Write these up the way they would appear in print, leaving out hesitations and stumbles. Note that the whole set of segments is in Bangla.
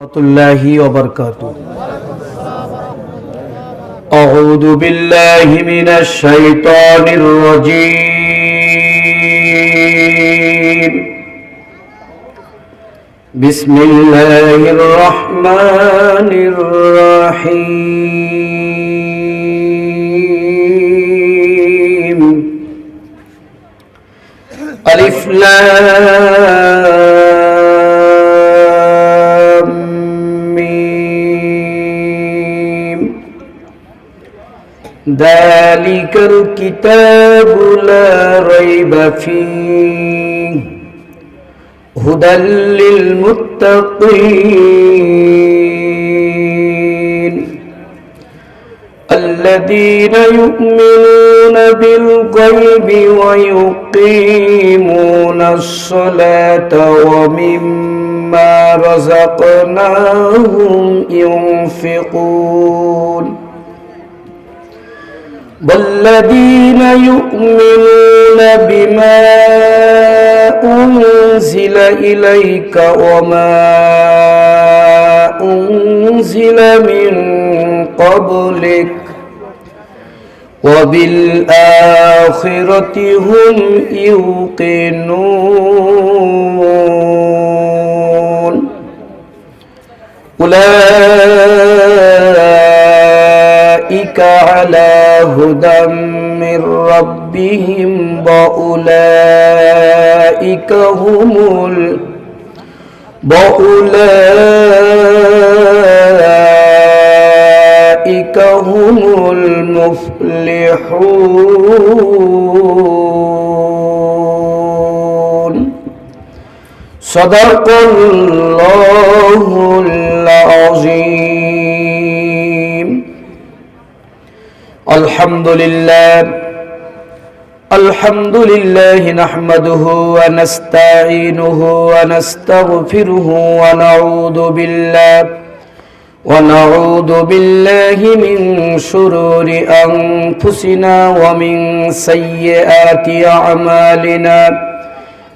warahmatullahi wabarakatuh. A'udzu billahi minasy syaithanir rajim. Bismillahirrahmanirrahim. Alif Lam ذلك الكتاب لا ريب فيه هدى للمتقين الذين يؤمنون بالغيب ويقيمون الصلاة ومما رزقناهم ينفقون والذين يؤمنون بما أنزل إليك وما أنزل من قبلك وبالآخرة هم يوقنون أولئك على هدى من ربهم وأولئك هم المفلحون صدق الله العظيم. الحمد لله نحمده ونستعينه ونستغفره ونعوذ بالله من شرور أنفسنا ومن سيئات أعمالنا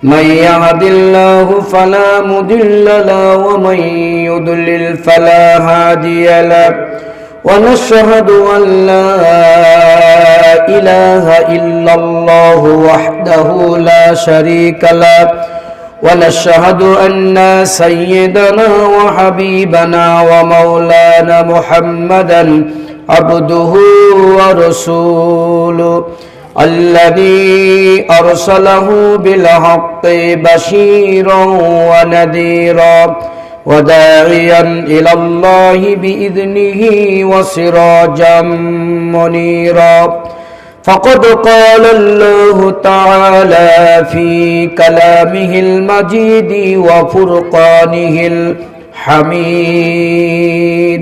من يهد الله فلا مضل له ومن يضلل فلا هادي له ونشهد أن لا إله إلا الله وحده لا شريك له ونشهد أن سيدنا وحبيبنا ومولانا محمدا عبده ورسوله الذي أرسله بالحق بشيرا ونذيرا وداعيا إلى الله بإذنه وسراجا منيرا فقد قال الله تعالى في كلامه المجيد وفرقانه الحميد.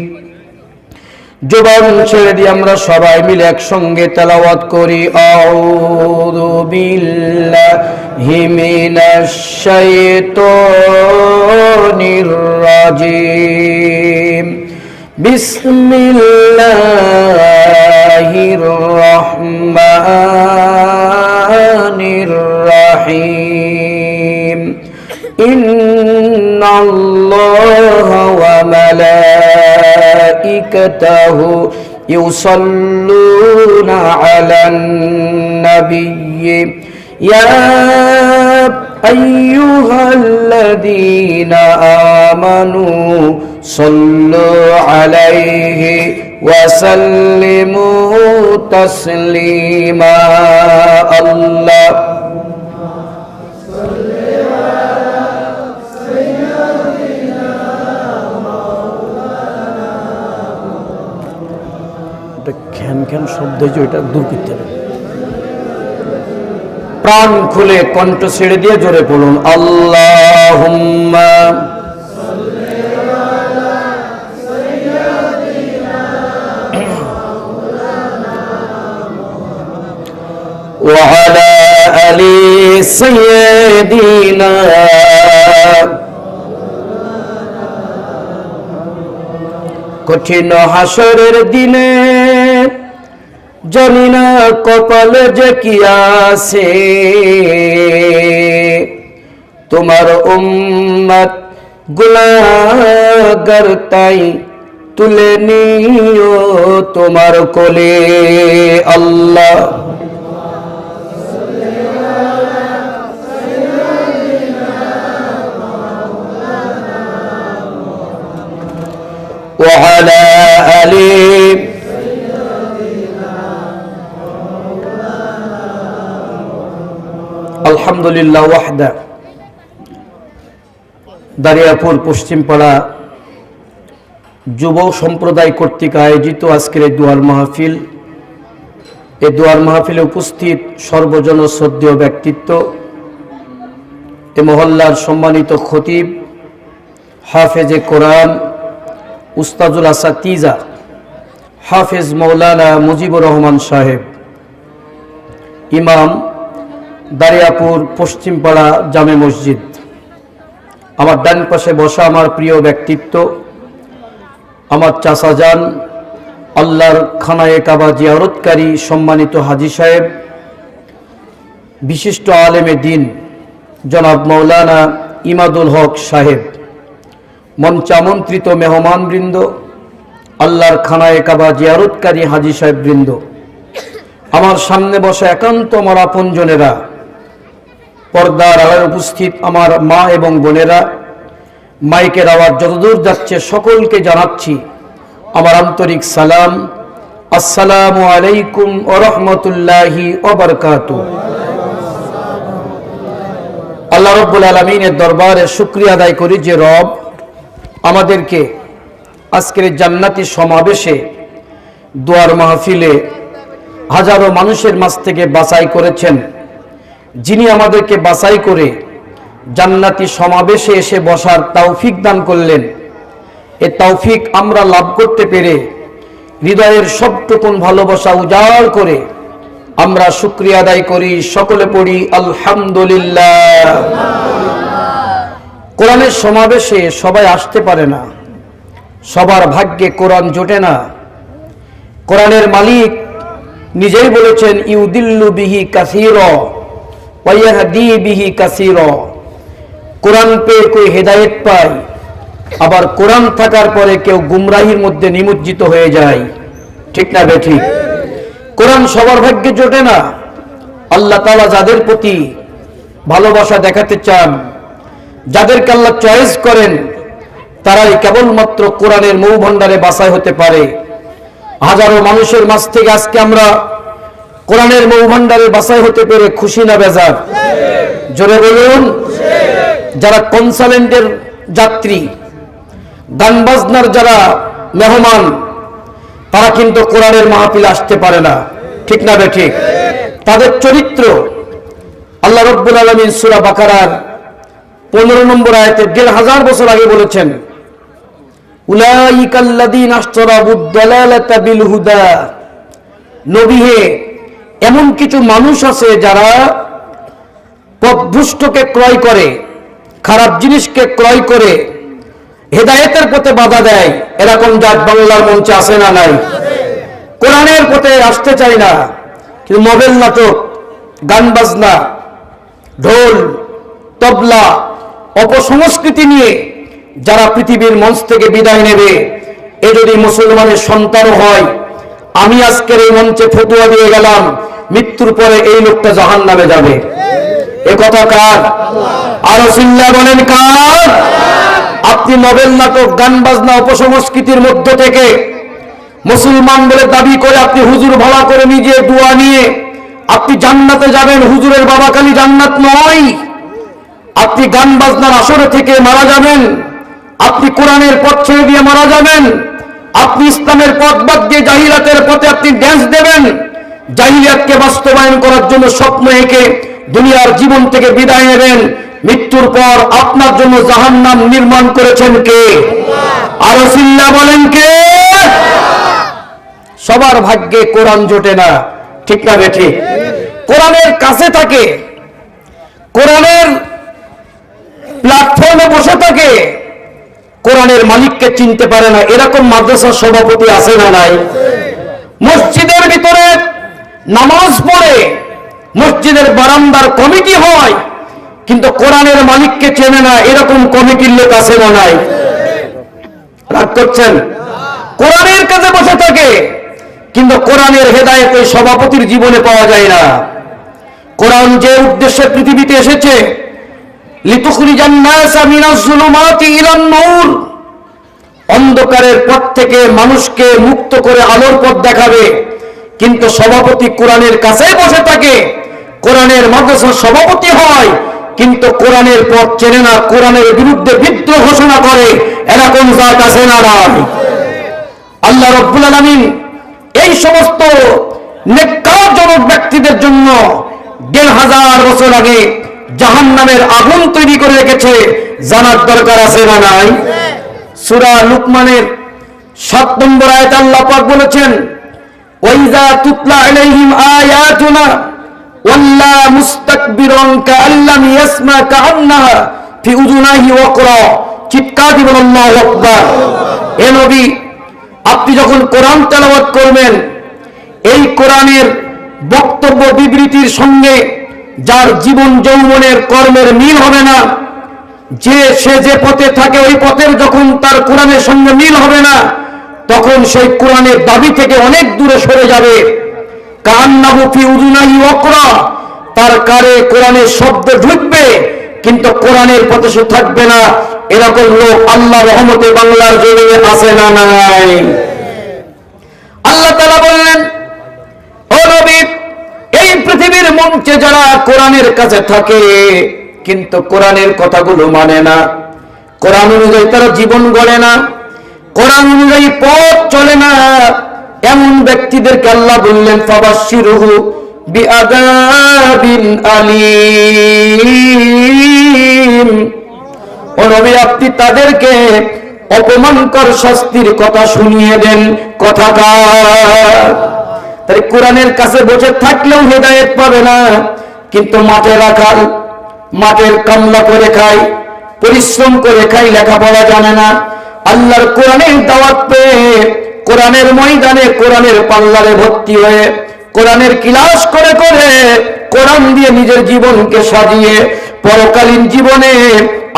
জবান ছেড়ে দিয়ে আমরা সবাই মিলে একসঙ্গে তেলাওয়াত করি আউযু বিল্লাহি মিনাশ শাইতানির রাজিম বিসমিল্লাহির রহমানির রহিম ইন্নাল্লাহা ওয়া মালাইকাতাহু ইউসাল্লুনা আলান নাবিয়্যি ইয়া আইয়ুহাল্লাযীনা আমানু সাল্লু আলাইহি ওয়া সাল্লিমু তাসলিমা. আল্লাহ খ্যান শব্দ যে ওইটা দূর করতে হবে। প্রাণ খুলে কণ্ঠ ছেড়ে দিয়ে জোরে বলুন আল্লাহুম্মা ওয়া আলা আলি সাইয়্যিদিনা. কঠিন হাসরের দিনে জানি না কপালে যে কি আছে, তোমার উম্মত গুনাহগার তাই তুলে নিও তোমার কোলে। আল্লাহ وعلى آله আলহামদুলিল্লাহ ওয়াহদা। দারিয়াপুর পশ্চিমপাড়া যুব সম্প্রদায় কর্তৃক আয়োজিত আজকের এই দোয়ার মাহফিল, এই দোয়ার মাহফিলে উপস্থিত সর্বজন শ্রদ্ধেয় ব্যক্তিত্ব, এ মহল্লার সম্মানিত খতিব হাফেজে কোরআন উস্তাজুল আসাতিজা হাফেজ মৌলানা মুজিবুর রহমান সাহেব, ইমাম দারিয়াপুর পশ্চিমপাড়া জামে মসজিদ, আমার ডান পাশে বসা আমার প্রিয় ব্যক্তিত্ব, আমার চাচাজান, আল্লাহর খানায়ে কাবা জিয়ারতকারী সম্মানিত হাজী সাহেব, বিশিষ্ট আলেমে দিন জনাব মৌলানা ইমাদুল হক সাহেব, মঞ্চামন্ত্রিত মেহমানবৃন্দ, আল্লাহর খানায়ে কাবা জিয়ারতকারী হাজী সাহেব বৃন্দ, আমার সামনে বসা একান্ত আমার আপনজনেরা, পর্দার আড়ালে উপস্থিত আমার মা এবং বোনেরা, মাইকের আওয়াজ যতদূর যাচ্ছে সকলকে জানাচ্ছি আমার আন্তরিক সালাম। আসসালামু আলাইকুম ওয়া রাহমাতুল্লাহি ওয়া বারাকাতুহু। আল্লাহ রাব্বুল আলামিনের দরবারে শুকরিয়া আদায় করি যে রব আমাদেরকে আজকের জান্নাতি সমাবেশে দোয়ার মাহফিলে হাজারো মানুষের মাঝ থেকে বাছাই করেছেন। যিনি আমাদেরকে বাছাই করে জান্নাতি সমাবেশে এসে বসার তৌফিক দান করলেন, এ তৌফিক আমরা লাভ করতে পেরে হৃদয়ের সবটুকুন ভালোবাসা উজাড় করে আমরা শুকরিয়া আদায় করি। সকলে পড়ি আলহামদুলিল্লাহ। কোরআনের সমাবেশে সবাই আসতে পারে না, সবার ভাগ্যে কোরআন জোটে না। কোরআনের মালিক নিজেই বলেছেন ইউদিল্লু বিহি কাসীরা ওয়া ইয়াহদি বিহি কাসীরা। কোরআন পেয়ে কেউ হেদায়েত পায়, আবার কোরআন থাকার পরে কেউ গুমরাহির মধ্যে নিমজ্জিত হয়ে যায়। ঠিক না বেঠিক? কোরআন সবার ভাগ্যে জোটে না। আল্লাহ তাআলা যাদের প্রতি ভালোবাসা দেখাতে চান, যাদেরকে আল্লাহ চয়েস করেন, তারাই কেবলমাত্র কোরআনের মৌ ভান্ডারে বাছাই হতে পারে। হাজারো মানুষের মাঝ থেকে আজকে আমরা কোরআনের মৌ ভান্ডারে বাছাই হতে পেরে খুশি না বেজার? জোরে বলুন। যারা কনসালেন্টের যাত্রী, গান বাজনার যারা মেহমান, তারা কিন্তু কোরআনের মাহফিলে আসতে পারে না। ঠিক না বেঠিক? তাদের চরিত্র আল্লাহ রাব্বুল আলামিন সূরা বাকারার 15 নম্বর আয়াতে 1500 বছর আগে বলেছেন, উলাইকাল্লাযীনা আশতারাবুদ দালালাতা বিল হুদা। নবী হে, এমন কিছু মানুষ আছে যারা পথভ্রষ্টকে ক্রয় করে, খারাপ জিনিসকে ক্রয় করে হেদায়েতের পথে বাধা দেয়। এরকম জাত বাংলার মঞ্চে আসে না নাই? কোরআনের পথে আসতে চায় না, কিন্তু নোবেল নাটক, গান বাজনা, ঢোল, তবলা, অপসংস্কৃতি নিয়ে যারা পৃথিবীর মঞ্চ থেকে বিদায় নেবে, এ যদি মুসলমানের সন্তান হয়, আমি আজকের এই মঞ্চে ফতোয়া দিয়ে গেলাম, মৃত্যুর পরে এই লোকটা জাহান্নামে যাবে। এ কথা কার? আরো চিল্লা বলেন কার? আপনি নোবেল নাটক, গান বাজনা, অপসংস্কৃতির মধ্য থেকে মুসলমান বলে দাবি করে আপনি হুজুর ভাড়া করে নিজে দোয়া নিয়ে আপনি জান্নাতে যাবেন। হুজুরের বাবা খালি জান্নাত নয়, আপনি গান বাজনার আসরে থেকে মারা যাবেন, আপনি কোরআনের পথ ছেড়ে দিয়ে মারা যাবেন, আপনি ইসলামের পথ বাদ দিয়ে জাহিলিয়াতের পথে আপনি ড্যান্স দেবেন। জাহিলিয়াতকে বাস্তবায়ন করার জন্য স্বপ্ন এঁকে দুনিয়ার জীবন থেকে বিদায় নেবেন। মৃত্যুর পর আপনার জন্য জাহান্নাম নির্মাণ করেছেন কে? আরো চিল্লা বলেন কে? সবার ভাগ্যে কোরআন জোটে না। ঠিক না বেঠিক? কোরআনের কাছে থাকে, কোরআনের প্ল্যাটফর্মে বসে থাকে, কোরআনের মালিককে চিনতে পারে না। এরকম মাদ্রাসার সভাপতি আছে না নাই? মসজিদের ভিতরে নামাজ পড়ে, মসজিদের বারান্দার কমিটি হয়, কিন্তু কোরআনের মালিককে চেনে না, এরকম কমিটির লোক আছে না নাই? রাগ করছেন? কোরআনের কাছে বসে থাকে কিন্তু কোরআনের হেদায়েত ওই সভাপতির জীবনে পাওয়া যায় না। কোরআন যে উদ্দেশ্যে পৃথিবীতে এসেছে, লিতুখরিজান নাসা মিনাজ যুলুমাতি ইলান নূর, অন্ধকারের পথ থেকে মানুষকে মুক্ত করে আলোর পথ দেখাবে, কিন্তু সভাপতি কোরআনের কাছে বসে থাকে, কোরআনের মাদ্রাসার সভাপতি হয় কিন্তু কোরআনের পথ চেনে না, কোরআনের বিরুদ্ধে বিদ্রোহ ঘোষণা করে, এরকম জাত আছে না নাই? আল্লাহ রাব্বুল আলামিন এই সমস্ত নেককারজনক ব্যক্তিদের জন্য ১৫০০ বছর আগে জাহান্নামের আগুন তৈরি করে রেখেছে, জানার দরকার আছে না নাই? সূরা লুকমানের ৭ নম্বর আয়াতে আল্লাহ পাক বলেছেন, ওয়াইযা তুতলা আলাইহিম আয়াতুনা ওয়াল্লা মুস্তাকবিরান কাআল্লাম ইয়াসমা কাআন্নাহা ফি উযুনাহি ওয়াকরা। চিৎকার দিবেন আল্লাহু আকবার। হে নবী, আপনি যখন কোরআন তেলাওয়াত করবেন, এই কোরআনের বক্তব্য বিবৃতির সঙ্গে যার জীবন যৌবনের কর্মের মিল হবে না, সে যে পথে থাকে ওই পথের যখন তার কোরআনের সঙ্গে মিল হবে না, তখন সেই কোরআনের দাবি থেকে অনেক দূরে সরে যাবে। কান্নাহু ফি উযুনাহি ওয়াকরা, তার কানে কোরআনের শব্দ ঢুকবে কিন্তু কোরআনের পথে সে থাকবে না। এরকম লোক আল্লাহর রহমতে বাংলার জমিনে আছে না নাই? আল্লাহ তাআলা বললেন, ও নবী, এই পৃথিবীর মঞ্চে যারা কোরআনের কাছে থাকে কিন্তু কোরআনের কথাগুলো মানে না, কোরআন অনুযায়ী তারা জীবন গড়ে না, কোরআন অনুযায়ী পথ চলে না, এমন ব্যক্তিদেরকে আল্লাহ বললেন, ফাবাশশিরহু বিআযাবিন আলীম। ও নবী, আপনি তাদেরকে অপমানকর শাস্তির কথা শুনিয়ে দেন। কথাকার তাই কোরআনের কাছে বসে থাকলেও হেদায়েত পাবে না, কিন্তু মাঠে রাখাল, মাঠের কামলা করে খায়, পরিশ্রম করে খায়, লেখাপড়া জানে না, আল্লাহর কোরআনের দাওয়াত পেয়ে কোরআনের ময়দানে কোরআনের পাল্লারে ভর্তি হয়ে কোরআনের ক্লাস করে করে কোরআন দিয়ে নিজের জীবনকে সাজিয়ে পরকালীন জীবনে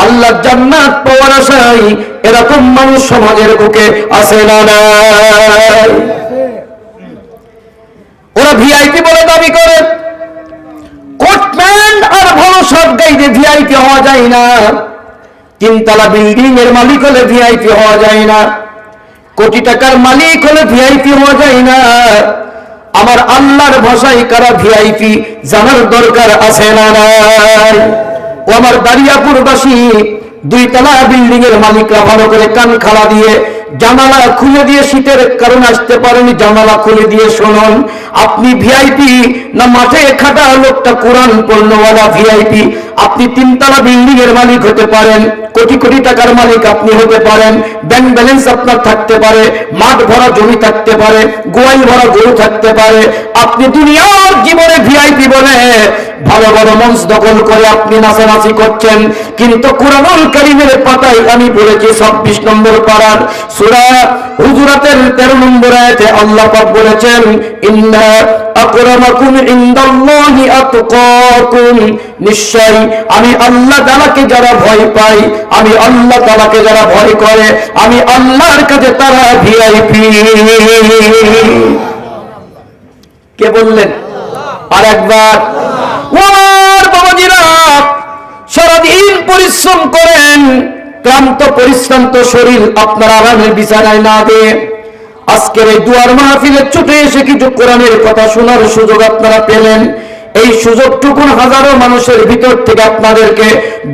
আল্লাহর জান্নাত পাওয়ার আশায় এরকম মানুষ সমাজের বুকে আছে না নাই? ওরা ভিআইপি বলে দাবি করে, কোটম্যান আর ভালো সব গাইডে ভিআইপি হওয়া যায় না, তিনতলা বিল্ডিং এর মালিক হলে ভিআইপি হওয়া যায় না, কোটি টাকার মালিক হলে ভিআইপি হওয়া যায় না। আমার আল্লাহর ভাষায় কারা ভিআইপি জানার দরকার আছে না নাই? ও আমার দারিয়াপুরবাসী, 2 তলা বিল্ডিং এর মালিকরা ভালো করে কান খাড়া দিয়ে জানালা খুলে দিয়ে, শীতের কারণে আসতে পারেনি, জানালা খুলে দিয়ে শুনুন, আপনি ভিআইপি না মাঠে খাটা লোকটা কোরআন পড়নেওয়ালা ভিআইপি? আপনি 3 তলা বিল্ডিং এর মালিক হতে পারেন, কোটি কোটি টাকার মালিক আপনি হতে পারেন, ব্যাংক ব্যালেন্স আপনার থাকতে পারে, মাঠ ভরা জমি থাকতে পারে, গোয়াল ভরা গরু থাকতে পারে, আপনি দুনিয়ার জীবনে ভিআইপি বলে ভালো বড় মঞ্চ দখল করে আপনি নাচানাচি করছেন, কিন্তু কুরআনুল কারীমের পাতায় আমি বলেছি 26 নম্বর পারার সূরা হুজুরাতের 13 নম্বর আয়াতে আল্লাহ পাক বলেছেন, ইন্না আকরামাকুম ইনদাল্লাহি আতকাকুম, নিশ্চয় আমি আল্লাহ তাআলাকে যারা ভয় পাই, আমি আল্লাহ তাআলাকে যারা ভয় করে, আমি আল্লাহর কাছে তারা ভিআইপি। কে বললেন? আরেকবার, ওর বাবাজিরা সারাদিন পরিশ্রম করেন, ক্লান্ত পরিশ্রান্ত শরীর আপনার আরামের বিছানায় না দিয়ে আজকের এই দুয়ার মাহফিলে ছুটে এসে কিছু কোরআনের কথা শোনার সুযোগ আপনারা পেলেন। এই সুযোগটুকু হাজারো মানুষের ভিতর থেকে আপনাদেরকে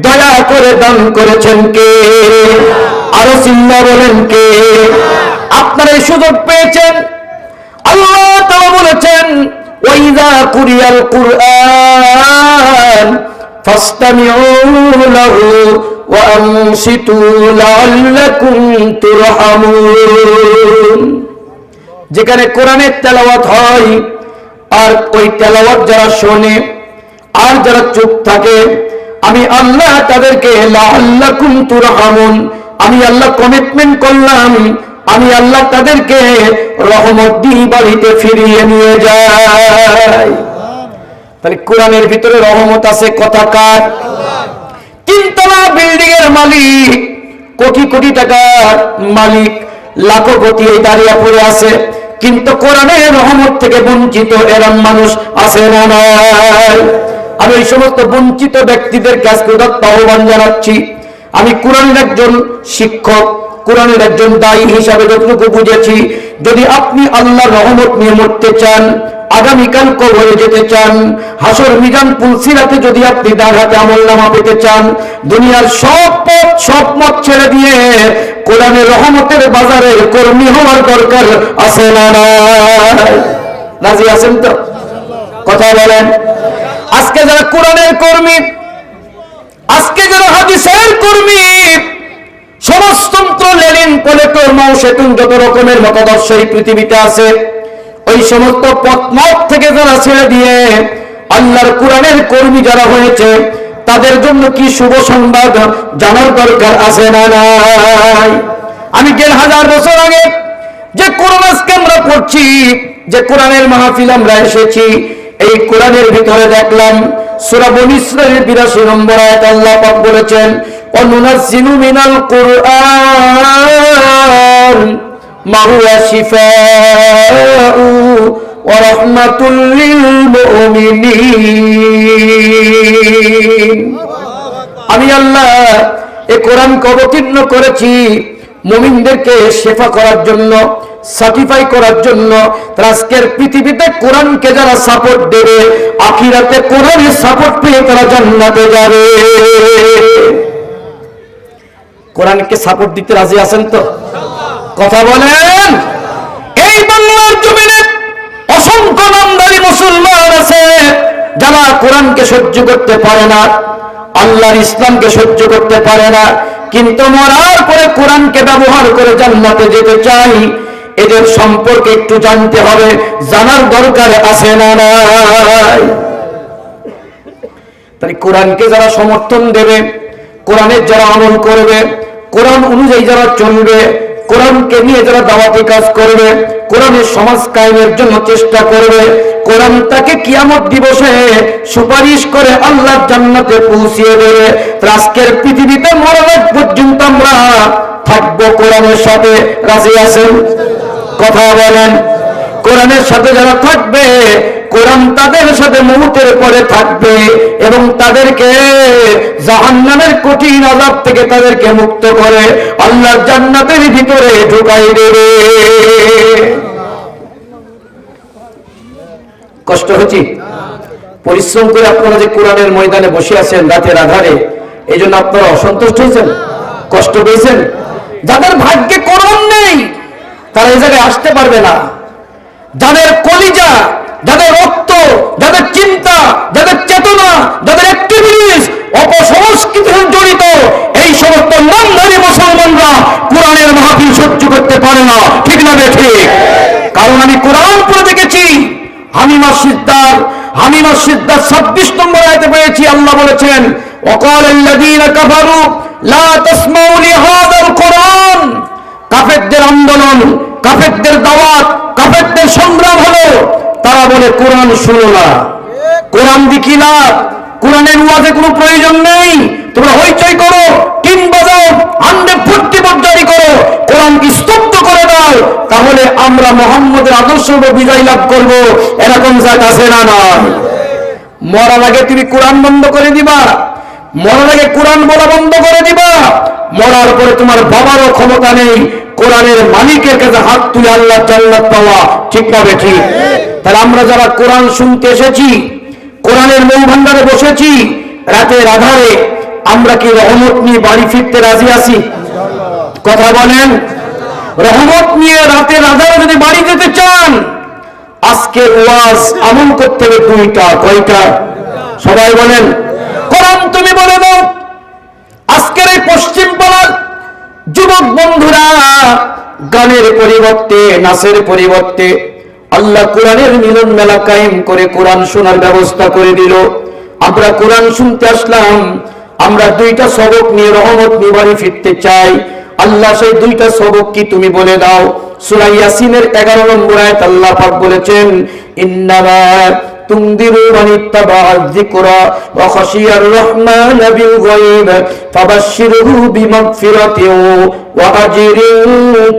দয়া করে দান করেছেন কে? আরো চিল্লা বলেন কে? আপনারা এই সুযোগ পেয়েছেন। আল্লাহ তাআলা বলেছেন, ওয়াইযা কুরিয়াল কুরআন ফাসতামিউ লাহু ওয়া আনসিতু লাআল্লাকুম তুরহামুন। যেখানে কোরআনের তেলাওয়াত হয় আর ওই তেলাওয়াত যারা শোনে আর যারা চুপ থাকে, আমি আল্লাহ তাদেরকে লাআল্লাকুম তুরহামুন, আমি আল্লাহ কমিটমেন্ট করলাম, আমি আল্লাহ তাদেরকে রহমত দিয়ে বাড়িতে ফিরিয়ে নিয়ে যাই। তাহলে কোরআনের ভিতরে রহমত আছে কথা কার? তিনতলা বিল্ডিং এর মালিক, কোটি কোটি টাকার মালিক, লাখপতি এই দাঁড়িয়ে পড়ে আছে, কিন্তু কোরআনের রহমত থেকে বঞ্চিত এরম মানুষ আছে না নাই? আমি এই সমস্ত বঞ্চিত ব্যক্তিদেরকে আজকে আহ্বান জানাচ্ছি। আমি কোরআনের একজন শিক্ষক, কোরআনের একজন দায়ী হিসাবে যতটুকু বুঝেছি, যদি আপনি আল্লাহর রহমত নিয়ে মরতে চান, আগামীকাল কবরে যেতে চান, হাসর মিজান পুলসিরাতে যদি আপনি ডান হাতে আমলনামা পেতে চান, দুনিয়ার সব পথ সব মত ছেড়ে দিয়ে কোরআনের রহমতের বাজারে কর্মী হওয়ার দরকার আছে না? রাজি আছেন তো? কথা বলেন। আজকে যারা কোরআনের কর্মী, আজকে যারা হাদিসের কর্মী, সমাজতন্ত্র, লেনিন, প্লেটো, মাও সেতুং, যত রকমের মতাদর্শ এই পৃথিবীতে আছে, ওই সমস্ত পথমত থেকে যারা ছেড়ে দিয়ে আল্লাহর কোরআনের কর্মী যারা হয়েছে, তাদের জন্য কি শুভ সংবাদ জানার দরকার আছে না নাই? আমি ১,৫০০ বছর আগে যে কোরআন আজকে আমরা পড়ছি, যে কোরআনের মাহফিল আমরা এসেছি, এই কোরআনের ভিতরে দেখলাম সূরা বনী ইসরাঈলের ৮২ নম্বর আয়াত আল্লাহ পাক বলেছেন, অনুনাজ্জিলু মিনাল কুরআন মা হুয়া শিফাউ ওয়া রাহমাতুল লিল মুমিনিন। আমি আল্লাহ এই কোরআনকে অবতীর্ণ করেছি মুমিনদেরকে শেফা করার জন্য, সার্টিফাই করার জন্য। আজকের পৃথিবীতে কোরআনকে যারা সাপোর্ট দেবে, আখিরাতে কোরআনের সাপোর্ট পেয়ে তারা জান্নাতে যাবে। কোরআনকে সাপোর্ট দিতে রাজি আছেন তো? কথা বলেন। এই বাংলার জমিনে অসংখ্য নামধারী মুসলমান আছে যারা কোরআনকে সহ্য করতে পারে না, আল্লাহর ইসলামকে সহ্য করতে পারে না, কিন্তু মরার পরে কোরআনকে ব্যবহার করে জান্নাতে যেতে চাই। এদের সম্পর্কে একটু জানতে হবে, জানার দরকার আছে না নাই? তাই কোরআনকে যারা সমর্থন দেবে, কোরআনের যারা আমল করবে, কোরআন অনুযায়ী যারা চলবে, কোরআনকে নিয়ে যারা দাওয়াতি কাজ করবে, কোরআনের সমাজ কায়েমের জন্য চেষ্টা করবে, কোরআন তাকে কিয়ামত দিবসে সুপারিশ করে আল্লাহর জান্নাতে পৌঁছিয়ে দেবে। আজকের পৃথিবীতে মরণ পর্যন্ত আমরা থাকবো কোরআনের সাথে। রাজি আছেন? কথা বলেন। কোরআনের সাথে যারা থাকবে, কোরআন তাদের সাথে মউতের পরে থাকবে এবং তাদেরকে জাহান্নামের কঠিন আযাব থেকে তাদেরকে মুক্ত করে আল্লাহর জান্নাতের ভিতরে ঢুকাই দেবে। কষ্ট হচ্ছে? পরিশ্রম করে আপনারা যে কোরআনের ময়দানে বসে আছেন রাতের আধারে, এই জন্য আপনারা অসন্তুষ্ট হয়েছেন, কষ্ট পেয়েছেন। যাদের ভাগ্যে কোরআন নেই তারা এই জায়গায় আসতে পারবে না। যাদের কলিজা, যাদের রক্ত, যাদের চিন্তা, যাদের চেতনা, যাদের অ্যাক্টিভিটিস অপসংস্কৃতির জড়িত, এই সমস্ত নামধারী মুসলমানরা কোরআনের মাহফিল সহ্য করতে পারে না। ঠিক না ঠিক? কারণ আমি কোরআন পড়ে দেখেছি। হামিমা সিদ্দার ২৬ নম্বর আয়াতে পেয়েছি, আল্লাহ বলেছেন, ওয়াকাল আল্লাযীনা কাফারু লা তাসমাউ লিহাযাল কুরআন। কাফেরদের আন্দোলন, কাফেরদের দাওয়াত, কাফেরদের সংগ্রাম হলো, তারা বলে কোরআন শুনো না, কোরআন দেখি না, কোরআনের ওয়াজে কোনো প্রয়োজন নেই, তোমরা হইচই করো, টিন বাজাও, 140 জারি করো, কোরআনকে স্তব্ধ করে দাও, তাহলে আমরা মুহাম্মদের আদর্শ বিজয় লাভ করব। এরকম জায়গা আছে না? না। মরার আগে তুমি কোরআন বন্ধ করে দিবা, মরার আগে কোরআন বলা বন্ধ করে দিবা, মরার পরে তোমার বাবারও ক্ষমতা নেই কোরআনের মালিকের কাছে হাত তুলে আল্লাহ জান্নাত পাওয়া। ঠিক না ঠিক? তাহলে আমরা যারা কোরআন শুনতে এসেছি, কোরআনের মৌ ভান্ডারে বসেছি রাতের আধারে, আমরা কি রহমত নিয়ে বাড়ি ফিরতে রাজি আছি? কথা বলেন। রহমত নিয়ে রাতের আধারে যদি বাড়ি যেতে চান, আজকে ওয়াজ আমল করতে হবে দুইটা। কয়টা? সবাই বলেন। কোরআন তুমি বলে দাও। আজকের এই পশ্চিম পাড়ার যুবক বন্ধুরা গানের পরিবর্তে, নাচের পরিবর্তে আল্লাহ কোরআনের মিলন মেলা কায়েম করে কোরআন শোনার ব্যবস্থা করে দিল। আমরা কোরআন শুনতে আসলাম, আমরা দুইটা সবক নিয়ে রহমত নিয়ে বাড়ি ফিরতে চাই। আল্লাহ সেই দুইটা সবক কি তুমি বলে দাও। সূরা ইয়াসিনের 11 নম্বর আয়াত আল্লাহ পাক বলেছেন, ইন্নামা তুনদিরু মান ইত্তাবাআয যিকরা ওয়া খাশিয়ার রাহমান বিল গায়ব ফাবাশশিরহু বিমাগফিরাতিন ওয়া আজরিন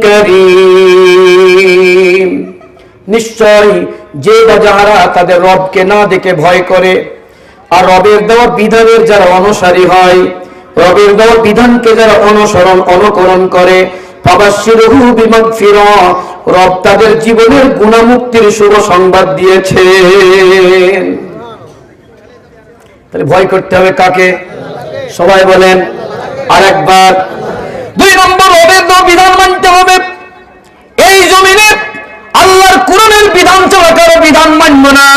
কারীম। নিশ্চয় যে বা যারা তাদের রবকে না দেখে ভয় করে আর রবের দেওয়া বিধানের যারা অনুসারী হয়, রবের দেওয়া বিধানকে যারা অনুকরণ করে, ফাবাশশিরহু বিমাগফিরাহ, রব তাদের জীবনের গুনাহমুক্তির শুভ সংবাদ দিয়েছেন। তাহলে ভয় করতে হবে কাকে? সবাই বলেন আরেকবার। 2 নম্বর, রবের দেওয়া বিধান মানতে হবে। এই জমিনে আল্লাহর কোরআনের বিধান ছাড়া কারো বিধান মানব না,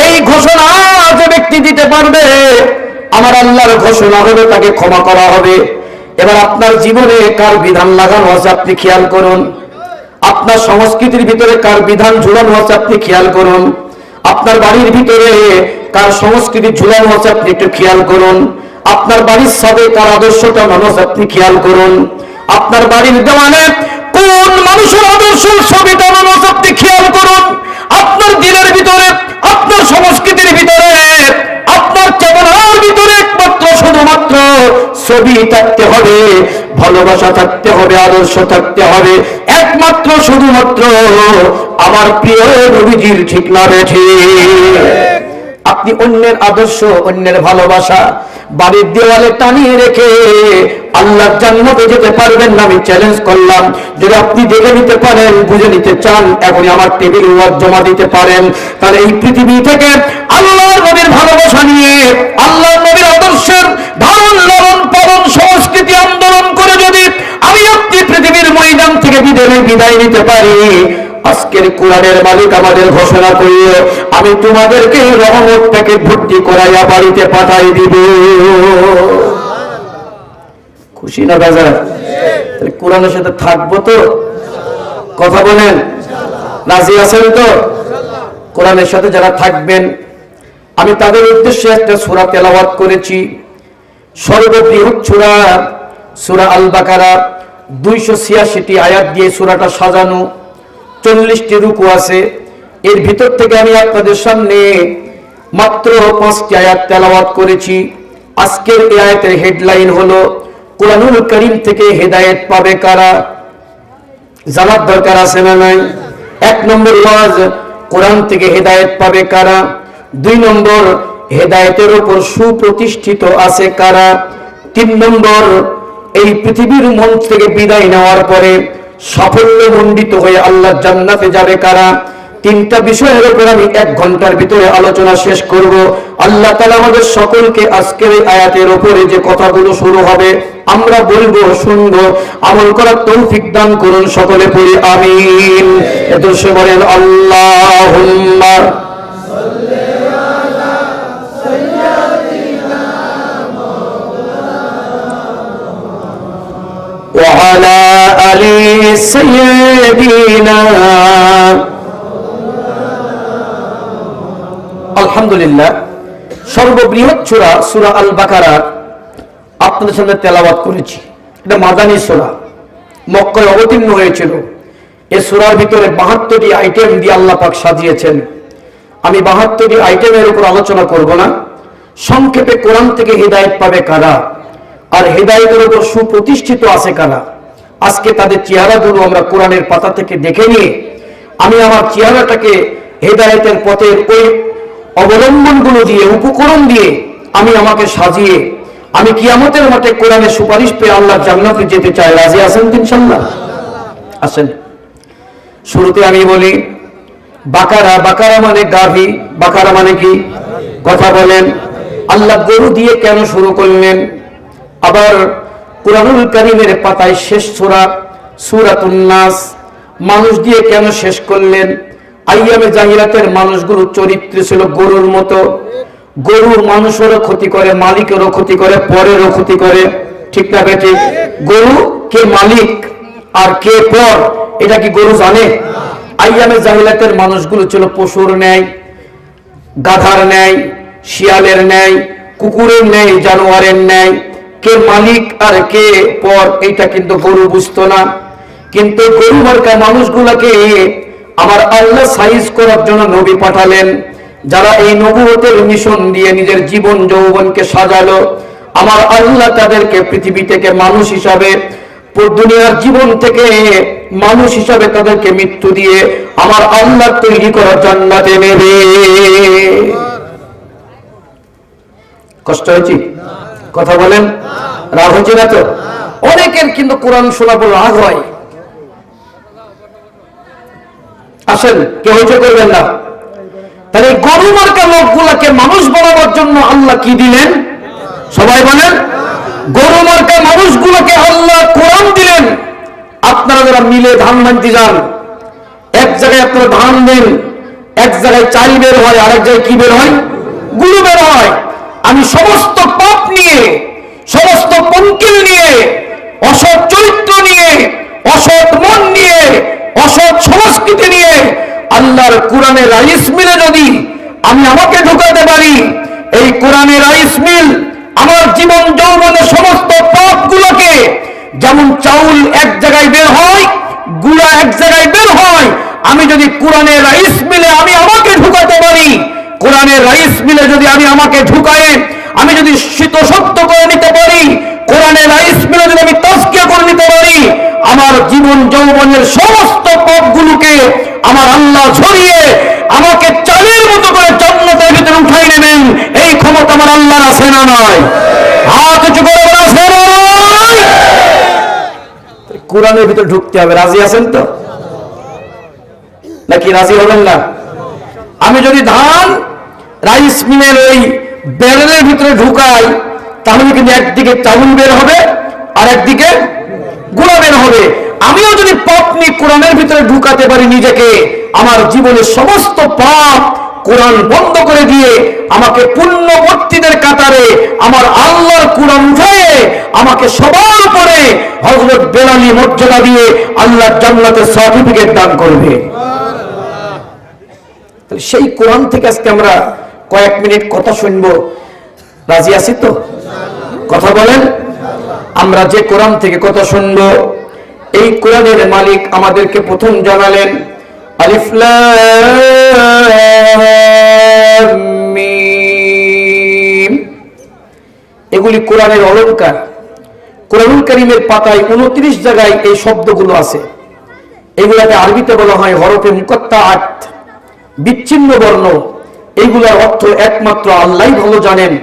এই ঘোষণা যে ব্যক্তি দিতে পারবে, আমার আল্লাহর ঘোষণা হবে তাকে ক্ষমা করা হবে। এবার আপনার জীবনে কার বিধান লাগানো আছে আপনি খেয়াল করুন। আপনার সংস্কৃতির ভিতরে কার বিধান ঝুলানো আছে আপনি খেয়াল করুন। আপনার বাড়ির ভিতরে কার সংস্কৃতি ঝুলানো আছে আপনি একটু খেয়াল করুন। আপনার বাড়ির সাথে কার আদর্শটা মানুষ আপনি খেয়াল করুন। আপনার বাড়ির দেওয়ালে কোন মানুষের আদর্শ ছবিটা মানুষ আপনি খেয়াল করুন। আপনার দিনের ভিতরে, আপনার সংস্কৃতির ভিতরে, আপনার চেতনার ভিতরে একমাত্র শুধুমাত্র ছবি থাকতে হবে, ভালোবাসা থাকতে হবে, আদর্শ থাকতে হবে, একমাত্র শুধুমাত্র আমার প্রিয় নবীজির। ঠিক না ঠিক? আপনি অন্যের আদর্শ, অন্যের ভালোবাসা বাড়ির দেওয়ালে টানিয়ে রেখে আল্লাহর জান্নাতে যেতে পারবেন না। আমি চ্যালেঞ্জ করলাম, যদি আপনি দেখে নিতে পারেন, বুঝে নিতে চান, এখনই আমার টেবিল ওয়াজ জমা দিতে পারেন, তাহলে এই পৃথিবী থেকে আল্লাহর নবীর ভালোবাসা নিয়ে, আল্লাহর নবীর আদর্শের ধারণ লালন পালন সংস্কৃতি আন্দোলন করে যদি আমি আপনি পৃথিবীর ময়দান থেকে বিদায় নিতে পারি, আজকের কোরআনের মালিক আমাদের ঘোষণা করিল, আমি তোমাদেরকে রহমত থেকে ভর্তি করাইয়া বাড়িতে পাঠাই দিব। খুশি না বাজার? কোরআনের সাথে থাকবো তো? কথা বলেন, রাজি আছেন তো? কোরআনের সাথে যারা থাকবেন, আমি তাদের উদ্দেশ্যে একটা সূরা তেলাওয়াত করেছি। সর্ববৃহৎ সূরা, সূরা আল বাকারা, 286টি আয়াত দিয়ে সূরাটা সাজানো, 40টি রুকু আছে। এর ভিতর থেকে আমি আপনাদের সামনে মাত্র 5টি আয়াত তেলাওয়াত করেছি। আজকের এই আয়াতের হেডলাইন হলো, কুরআনুল কারীম থেকে হেদায়েত পাবে কারা? জানার দরকার আছে না নাই? 1 নম্বর ওয়াজ, কোরআন থেকে হেদায়েত পাবে কারা? 2 নম্বর, হেদায়েতের উপর সুপ্রতিষ্ঠিত আছে কারা? 3 নম্বর, এই পৃথিবীর মঞ্চ থেকে বিদায় নেওয়ার পরে সাফল্যমণ্ডিত হয়ে আল্লাহর জান্নাতে যাবে কারা? 3টা বিষয়ের উপর আমি 1 ঘন্টার ভিতরে আলোচনা শেষ করব। আল্লাহ তাআলা আমাদের সকলকে আজকের এই আয়াতের উপরে যে কথাগুলো শুরু হবে আমরা বলবো, শুনবো, আমল করার তৌফিক দান করুন। সকলে পড়ি আমিন। এত সে বলেন আল্লাহুম্মা সাল্লি আলা সাইয়্যিদিনা ওয়া আলা আলি সাইয়্যিদিনা। আলহামদুলিল্লাহ, সর্ববৃহৎ সূরা, সূরা আল বাকারা আপনাদের সামনে তেলাওয়াত করেছি। এটা মাদানী সূরা, মক্কায় অবতীর্ণ হয়েছিল। এই সূরার ভিতরে 72টি আইটেম দিয়ে আল্লাহ পাক সাজিয়েছেন। আমি 72টি আইটেমের উপর আলোচনা করব না। সংক্ষেপে কোরআন থেকে হেদায়েত পাবে কারা আর হেদায়েতের উপর সুপ্রতিষ্ঠিত আছে কারা, আজকে তাদের চেহারাগুলো আমরা কোরআনের পাতা থেকে দেখে নিয়ে আমি আমার চেহারাটাকে হেদায়েতের পথের ওই অবলম্বনগুলো দিয়ে, উপকরণ দিয়ে আমি আমাকে সাজিয়ে আমি কিয়ামতের মাঠে কোরআনের সুপারিশ পেয়ে আল্লাহর জান্নাতে যেতে চাই। রাজি আছেন ইনশাআল্লাহ? আছেন? শুরুতে আমি বলি, বাকারা, বাকারা মানে গাভী। বাকারা মানে কি? কথা বলেন। আল্লাহ গরু দিয়ে কেন শুরু করলেন? আবার কুরআনুল কারীমের পাতায় শেষ সূরা, সূরাতুন নাস, মানুষ দিয়ে কেন শেষ করলেন? আইয়ামে জাহিলাতের মানুষগুলো চরিত্র ছিল গরুর মতো। গরু মানুষেরও ক্ষতি করে, মালিকেরও ক্ষতি করে, পরেরও ক্ষতি করে। ঠিক না বেঠিক? গরু কে মালিক আর কে পর এটা কি গরু জানে? আইয়ামে জাহিলাতের মানুষগুলো ছিল পশুর ন্যায়, গাধার ন্যায়, শিয়ালের ন্যায়, কুকুরের ন্যায়, জানোয়ারের ন্যায়। কে মালিক আর কে পর এটা কিন্তু গরু বুঝতো না। কিন্তু গরু মার্কা মানুষগুলোকে আমার আল্লাহ সাইজ করার জন্য নবী পাঠালেন। যারা এই নবুয়তের মিশন দিয়ে নিজের জীবন যৌবনকে সাজালো, আমার আল্লাহ তাদেরকে পৃথিবী থেকে মানুষ হিসাবে, দুনিয়ার জীবন থেকে মানুষ হিসাবে তাদেরকে মৃত্যু দিয়ে আমার আল্লাহ তৈরি করা জান্নাতে নেবে। কষ্ট হয়েছে? কথা বলেন, রাগ হচ্ছে না তো? অনেকের কিন্তু কোরআন শোনা পর রাগ হয়। আসেন, কেউ হইতে করবেন না। তাহলে গরু মার্কা লোকগুলাকে মানুষ বানাবার জন্য আল্লাহ কি দিলেন? সবাই বলেন, গরু মার্কা মানুষগুলোকে আল্লাহ কোরআন দিলেন। আপনারা যারা মিলে ধান মানতে যান, এক জায়গায় আপনারা ধান দেন, এক জায়গায় চাল বের হয়, আরেক জায়গায় কি বের হয়? গুরু বের হয়। আমি সমস্ত পাপ নিয়ে, সমস্ত পঙ্কিল নিয়ে, অসৎ চরিত্র নিয়ে, অসৎ মন নিয়ে, অসৎ সংস্কৃতি নিয়ে আল্লাহর কোরআনের রাইস মিলে যদি আমি আমাকে ঢুকাতে পারি, এই কোরআনের রাইস মিল আমার জীবন যৌবনের সমস্ত পাপগুলোকে, যেমন চাউল এক জায়গায় বের হয়, গুড়া এক জায়গায় বের হয়, আমি যদি কোরআনের রাইস মিলে আমি আমাকে ঢুকাতে পারি, কোরআনের রাইস মিলে যদি আমি আমাকে ঢুকাই, আমি যদি শীত সত্য করে নিতে পারি, কোরআনের রাইস মিলে যদি আমি তাজকিয়া করে নিতে পারি, আমার জীবন যৌবনের সমস্ত পাপগুলোকে আমার আল্লাহ ঝরিয়ে আমাকে চালের মতো করে জান্নাতের ভিতরে উঠাই নেবেন। এই ক্ষমতা আমার আল্লাহর আছে না নয়? হাত উঁচু করে আছে না নয়? কোরআনের ভিতরে ঢুকতে হবে। রাজি আছেন তো নাকি রাজি হবেন না? আমি যদি ধান রাইস মিলের ওই ব্যারেলের ভিতরে ঢুকাই, তাহলে কিন্তু একদিকে চাউল বের হবে আর একদিকে গুঁড়া বের হবে। আমিও যদি পাপ নিয়ে কোরআনের ভিতরে ঢুকাতে পারি নিজেকে, আমার জীবনের সমস্ত পাপ কোরআন বন্ধ করে দিয়ে আমাকে পুণ্যবর্তীদের কাতারে আমার আল্লাহর কোরআন উঠায়ে আমাকে সবার উপরে হযরত বেলালী মর্যাদা দিয়ে আল্লাহ জান্নাতের সার্টিফিকেট দান করবে। সেই কোরআন থেকে আজকে আমরা কয়েক মিনিট কথা শুনবো। রাজি আছি তো? কথা বলেন। আমরা যে কোরআন থেকে কথা শুনবো, এই কোরআনের মালিক আমাদেরকে প্রথম জানালেন আলিফ লাম মিম। এগুলি কোরআনের অলংকার। কোরআনুল কারীমের পাতায় 29 জায়গায় এই শব্দগুলো আছে। এগুলাকে আরবিতে বলা হয় হরফে মুকাত্তাআত, বিচ্ছিন্ন বর্ণ। এইগুলোর অর্থ একমাত্র আল্লাহই ভালো জানেন।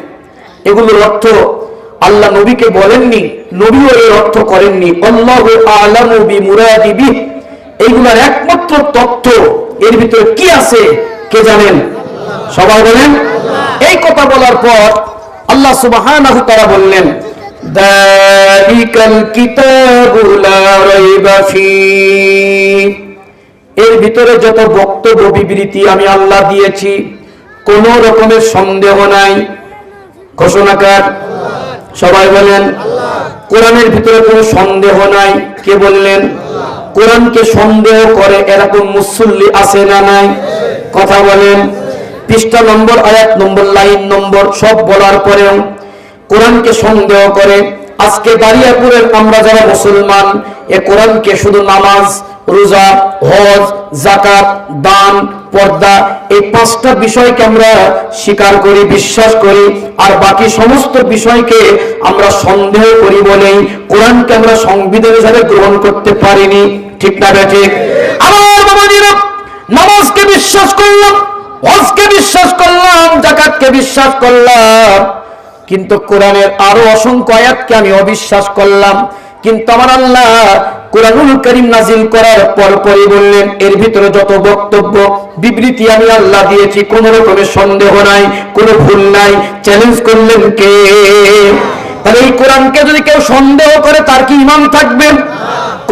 এগুলোর অর্থ আল্লাহ নবীকে বলেননি, নবীও এর অর্থ করেননি। আল্লাহু আ'লামু বিমুরাদি বিহি। এইগুলোর একমাত্র তথ্য এর ভিতরে কি আছে কে জানেন? সবাই বলেন। এই কথা বলার পর আল্লাহ সুবহানাহু তাআলা বললেন যালিকাল কিতাবু লা রাইবা ফীহি। এর ভিতরে যত বক্তব্য বিবৃতি আমি আল্লাহ দিয়েছি, কোন রকমের সন্দেহ নাই। ঘোষণাকার সবাই বলেন। কোরআনের ভিতরে কোনো সন্দেহ নাই। কে বললেন? কোরআনকে সন্দেহ করে এরকম মুসল্লি আছে না নাই? কথা বলেন। পৃষ্ঠা নম্বর, আয়াত নম্বর, লাইন নম্বর সব বলার পরেও কোরআনকে সন্দেহ করে। আজকে দাঁড়িয়াপুরের আমরা যারা মুসলমান, এ কোরআনকে শুধু নামাজ, রোজা, হজ, যাকাত, দান, পর্দা, এই 5টা বিষয়কে আমরা স্বীকার করি, বিশ্বাস করি। আর বাকি সমস্ত বিষয়কে আমরা সন্দেহ করি বলেই কোরআনকে আমরা সংবিধান হিসেবে গ্রহণ করতে পারিনি। ঠিক না ঠিক? আমার বাবাজিরা, নামাজকে বিশ্বাস করলাম, হজকে বিশ্বাস করলাম, যাকাতকে বিশ্বাস করলাম, কিন্তু কোরআনের আরো অসংখ্য আয়াতকে আমি অবিশ্বাস করলাম। কিন্তু আমার আল্লাহ কোরআনুল কারীম নাজিল করার পরপরই বললেন এর ভিতরে যত বক্তব্য বিবৃতি আমি আল্লাহ দিয়েছি, কোন রকমের সন্দেহ নাই, কোনো ভুল নাই। চ্যালেঞ্জ করলেন কে? তাহলে এই কোরআনকে যদি কেউ সন্দেহ করে তার কি ঈমান থাকবে?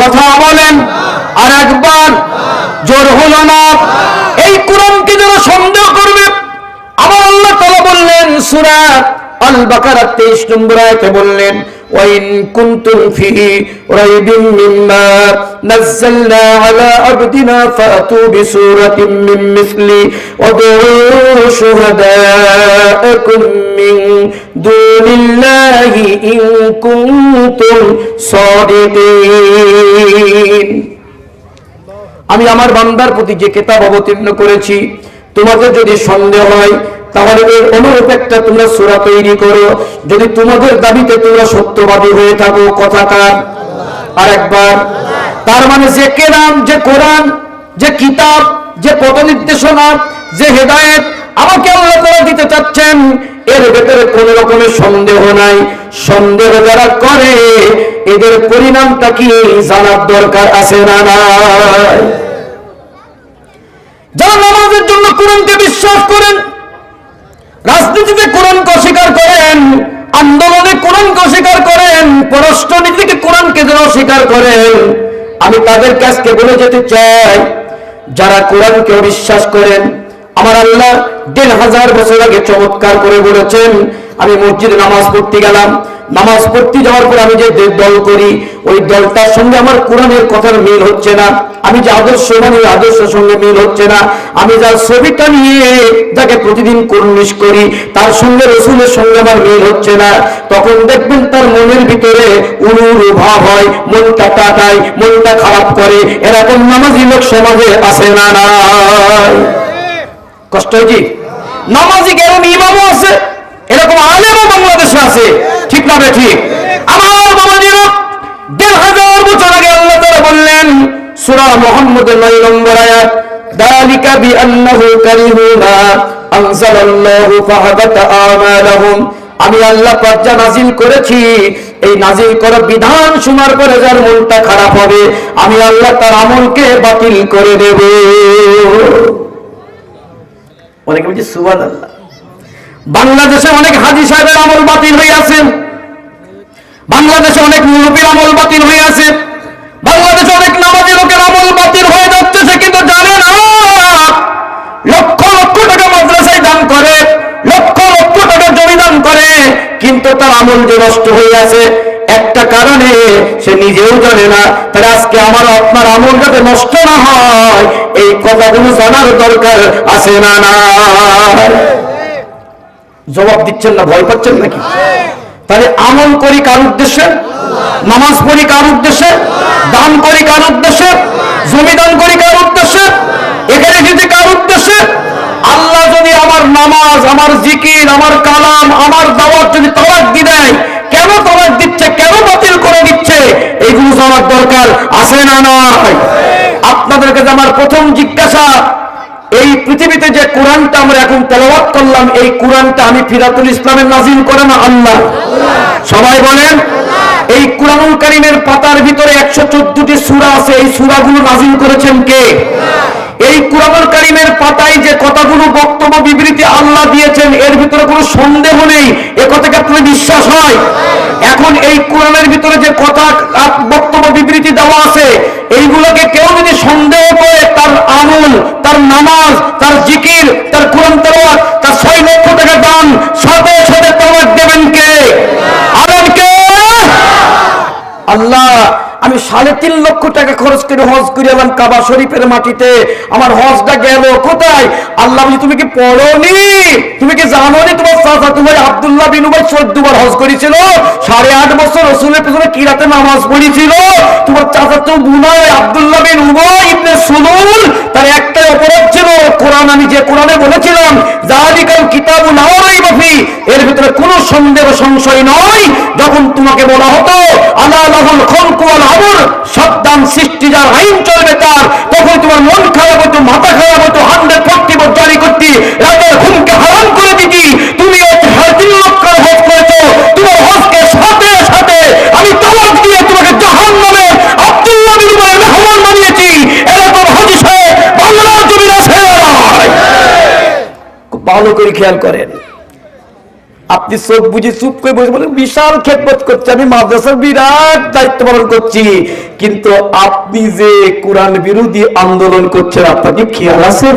কথা বলেন। আর একবার জোর হলো না। এই কোরআনকে যারা সন্দেহ করবে, আমার আল্লাহ তাআলা বললেন সূরা আল বাকারা 23 নম্বর আয়াতে বললেন وَإِن كُنتُمْ فِي رَيْبٍ مِّمَّا نَزَّلْنَا عَلَى عَبْدِنَا فَأْتُوا بِسُورَةٍ مِّن مِّثْلِهِ وَادْعُوا شُهَدَاءَكُم مِّن دُونِ اللَّهِ إِن كُنتُمْ صَادِقِينَ। আমি আমার বান্দার প্রতি যে কিতাব অবতীর্ণ করেছি তোমাদের যদি সন্দেহ হয় তাহলে এর অনুরূপ একটা তোমরা সূরা তৈরি করো, যদি তোমাদের দাবিতে তোমরা সত্যবাদী হয়ে থাকো। কথাকার আরেকবার, তার মানে যে কেরাম, যে কোরআন, যে কিতাব, যে পথ নির্দেশনা, যে হেদায়েত আমাকে আল্লাহ তাআলা দিতে চাচ্ছেন, এর ভেতরে কোন রকমের সন্দেহ নাই। সন্দেহ যারা করে এদের পরিণামটা কি জানার দরকার আছে না নাই? যারা নামাজের জন্য কোরআনকে বিশ্বাস করেন, রাজনীতিতে কোরআনকে অস্বীকার করেন, আন্দোলনে কোরআনকে অস্বীকার করেন, পররাষ্ট্রনীতিকে কোরআনকে যারা অস্বীকার করেন, আমি তাদের কাছে বলে যেতে চাই, যারা কোরআনকে অবিশ্বাস করেন, আমার আল্লাহ ১,৫০০ বছর আগে চমৎকার করে বলেছেন, আমি মসজিদে নামাজ পড়তে গেলাম, নামাজ পড়তে যাওয়ার পর আমি যে দল করি ওই দলটার সঙ্গে আমার কোরআনের কথার মিল হচ্ছে না, আমি যে আদর্শ মানি ওই আদর্শের সঙ্গে মিল হচ্ছে না, আমি যার ছবিটা নিয়ে যাকে প্রতিদিন কুর্নিশ করি তার সঙ্গে রসুলের সঙ্গে আমার মিল হচ্ছে না, তখন দেখবেন তার মনের ভিতরে উলুর ভাব হয়, মনটা টাটায়, মনটা খারাপ করে। এরকম নামাজি লোক সমাজে আছে না নাই? কষ্ট হয়েছি? নামাজি কেমন ইমামও আছে, এরকম আলেমও বাংলাদেশে আছে, ঠিক না ঠিক? আমার বাবাজিরা ১,৫০০ বছর আগে আল্লাহ তাআলা বললেন সূরা মুহাম্মদের ৯ নম্বর আয়াত, যালিকা বিআন্নাহু কারিহু মা আনজালাল্লাহু ফাহাবাতা আমালুহুম, আমি আল্লাহ পাক যা নাজিল করেছি এই নাজিল করা বিধান শোনার পরে যার মনটা খারাপ হবে আমি আল্লাহ তার আমলকে বাতিল করে দেব। অনেকে বলছে সুবহানাল্লাহ। বাংলাদেশে অনেক হাজী সাহেবের আমল বাতিল হয়ে আছে, বাংলাদেশে অনেক মুরব্বীর আমল বাতিল হয়ে আছে, বাংলাদেশে অনেক নামাজি লোকের আমল বাতিল হয়ে যাচ্ছে, সে কিন্তু জানে না। লক্ষ লক্ষ টাকা মাদ্রাসায় দান করে, লক্ষ লক্ষ টাকা জমি দান করে, কিন্তু তার আমল যে নষ্ট হয়ে আছে একটা কারণে সে নিজেও জানে না। তাহলে আজকে আমার আপনার আমল যাতে নষ্ট না হয় এই কথাগুলো জানার দরকার আছে না না? জবাব দিচ্ছেন না, ভয় পাচ্ছেন নাকি? তাহলে আমল করি কার উদ্দেশ্যে? নামাজ পড়ি কার উদ্দেশ্যে? দান করি কার উদ্দেশ্যে? জমি দান করি কার উদ্দেশ্যে? এখানে যদি কার উদ্দেশ্যে? আল্লাহ যদি আমার নামাজ, আমার জিকির, আমার কালাম, আমার দাওয়াত যদি তালাক দিয়ে দেয়, কেন তালাক দিচ্ছে, কেন বাতিল করে দিচ্ছে, এইগুলো জানার দরকার আছে না নয়? আপনাদের কাছে আমার প্রথম জিজ্ঞাসা, এই পৃথিবীতে যে কোরআনটা আমরা এখন তেলাওয়াত করলাম এই কোরআনটা আমি ফিরাতুল ইসলামের নাজিল করে না আল্লাহ? সবাই বলেন। এই কোরআনুল কারীমের পাতার ভিতরে ১১৪টি সূরা আছে, এই সূরাগুলো নাজিল করেছেন কে? এই কোরআনুল কারীমের পাতায় যে কথাগুলো বক্তব্য বিবৃতি আল্লাহ দিয়েছেন এর ভিতরে কোনো সন্দেহ নেই, এ কথাকে আপনার বিশ্বাস হয়? এখন এই কোরআনের ভিতরে যে কথা বক্তব্য বিবৃতি দেওয়া আছে এইগুলোকে কেউ যদি সন্দেহ করে তার আমল, তার নামাজ, তার জিকির, তার কোরআন তেলাওয়াত, তার ৬ লক্ষ টাকা দান সাথে সাথে তালাক দেবেন কে? আলেম কে? আল্লাহ। আমি ৩.৫ লক্ষ টাকা খরচ করে হজ করে এলাম কাবা শরীফের মাটিতে, আমার হজটা গেল কোথায়? আল্লাহ বলি তুমি কি পড়োনি, তুমি কি জানো নি তোমার চাচা তোমার আব্দুল্লাহ বিন উবাই ১৪ বার হজ করেছিল, ৮.৫ বছর রাসূলের পেছনে কিরাতে নামাজ পড়েছিল, তোমার চাচা তো বুনাই আব্দুল্লাহ বিন উবাই ইবনে সুলুল, তার একটাই অপরাধ ছিল কোরআন, আমি যে কোরআনে বলেছিলাম যালিকাল কিতাবু লা রাইবা ফি, এর ভিতরে কোনো সন্দেহ সংশয় নয়। যখন তোমাকে বলা হতো আলা লাহুল খালকু ওয়াল আমর, সাবধান সৃষ্টি যার আইন চলবে তার, তখন তোমার মন খারাপ হতো, মাথা খারাপ হতো, 140 জারি করতি, রাতের ঘুমকে হারাম করে দিতি। তুমি ৩.৫ লক্ষ হজ করেছো, তোমার হজকে সাথে সাথে আমি তালাক দিয়ে তোমাকে জাহান্নামে আব্দুল্লাহ বিন উবাইয়ের মেহমান বানিয়েছি। এরকম হাজী সাহেব বাংলার জমিনে আছে না? খুব ভালো করে খেয়াল করেন। আপনি চোখ বুঝে চুপ করে বসে বলেন বিশাল খেদমত করছে, আমি মাদ্রাসার বিরাট দায়িত্ব পালন করছি, কিন্তু আপনি যে কোরআন বিরোধী আন্দোলন করছেন আপনার কি খেয়াল আছে?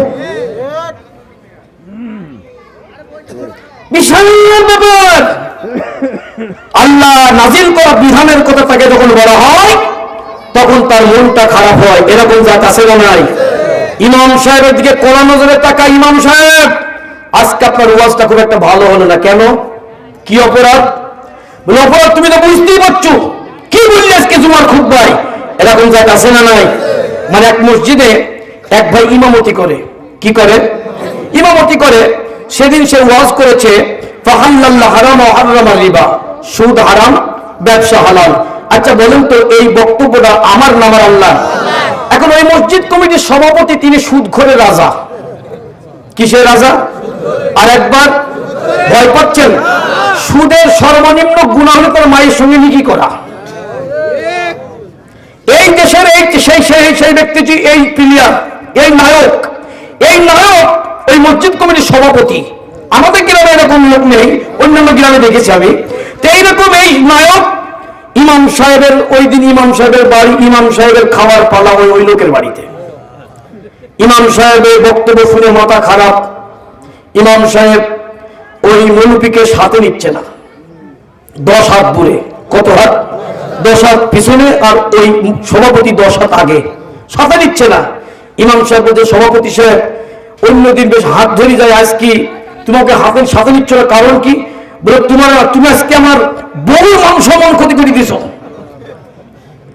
বিশাল ব্যাপার। আল্লাহ নাজিল করা বিধানের কথা তাকে যখন বলা হয় তখন তার মনটা খারাপ হয়। এরকম জাত আছে না নাই? ইমাম সাহেবের দিকে কোরআন নজরে তাকা, ইমাম সাহেব আজকে আপনার ওয়াজটা খুব একটা ভালো হলো না, কেন? কি অপরাধ? বলে অপরাধ তুমি তো বুঝতেই পারছো, কি বললি আজকে জুমার খুতবায়? এরকম জাত আছে না নাই? মানে এক মসজিদে এক ভাই ইমামতি করে, কি করে? ইমামতি করে, সেদিন সে ওয়াজ করেছে ফাহাল্লাল্লাহু হারাম ওয়া হারামা রিবা, সুদ হারাম ব্যবসা হালাল। আচ্ছা বলেন তো এই বক্তব্যটা আমার না আমার আল্লাহ? এখন ওই মসজিদ কমিটির সভাপতি তিনি সুদখোরের রাজা। কিসের রাজা? আর একবার ভয় পাচ্ছেন? সুদের সর্বনিম্ন গুনাহ হলো তার মায়ের সঙ্গে নিকি করা। এই দেশের সেই ব্যক্তিটি, এই প্লেয়ার, এই নায়ক এই মসজিদ কমিটির সভাপতি। আমাদের গ্রামে এরকম লোক নেই, অন্যান্য গ্রামে দেখেছি আমি। তো এইরকম এই নায়ক ইমাম সাহেবের, ওই দিন ইমাম সাহেবের বাড়ি, ইমাম সাহেবের খাওয়ার পালা ওই লোকের বাড়িতে। ইমাম সাহেবের বক্তব্য শুনে মাথা খারাপ। ইমাম সাহেব ওই মুলুপিকে সাথে নিচ্ছে না, 10 হাত দূরে। কত হাত? 10 হাত পিছনে, আর ওই সভাপতি 10 হাত আগে, সাথে নিচ্ছে না। ইমাম সাহেব বলছে, সভাপতি সাহেব অন্যদিন বেশ হাত ধরে যায়, আজ কি তোমাকে হাতের সাথে নিচ্ছ না, কারণ কি? বলে তুমি আজকে আমার বউর মান সম্মান ক্ষতি করে দিছো।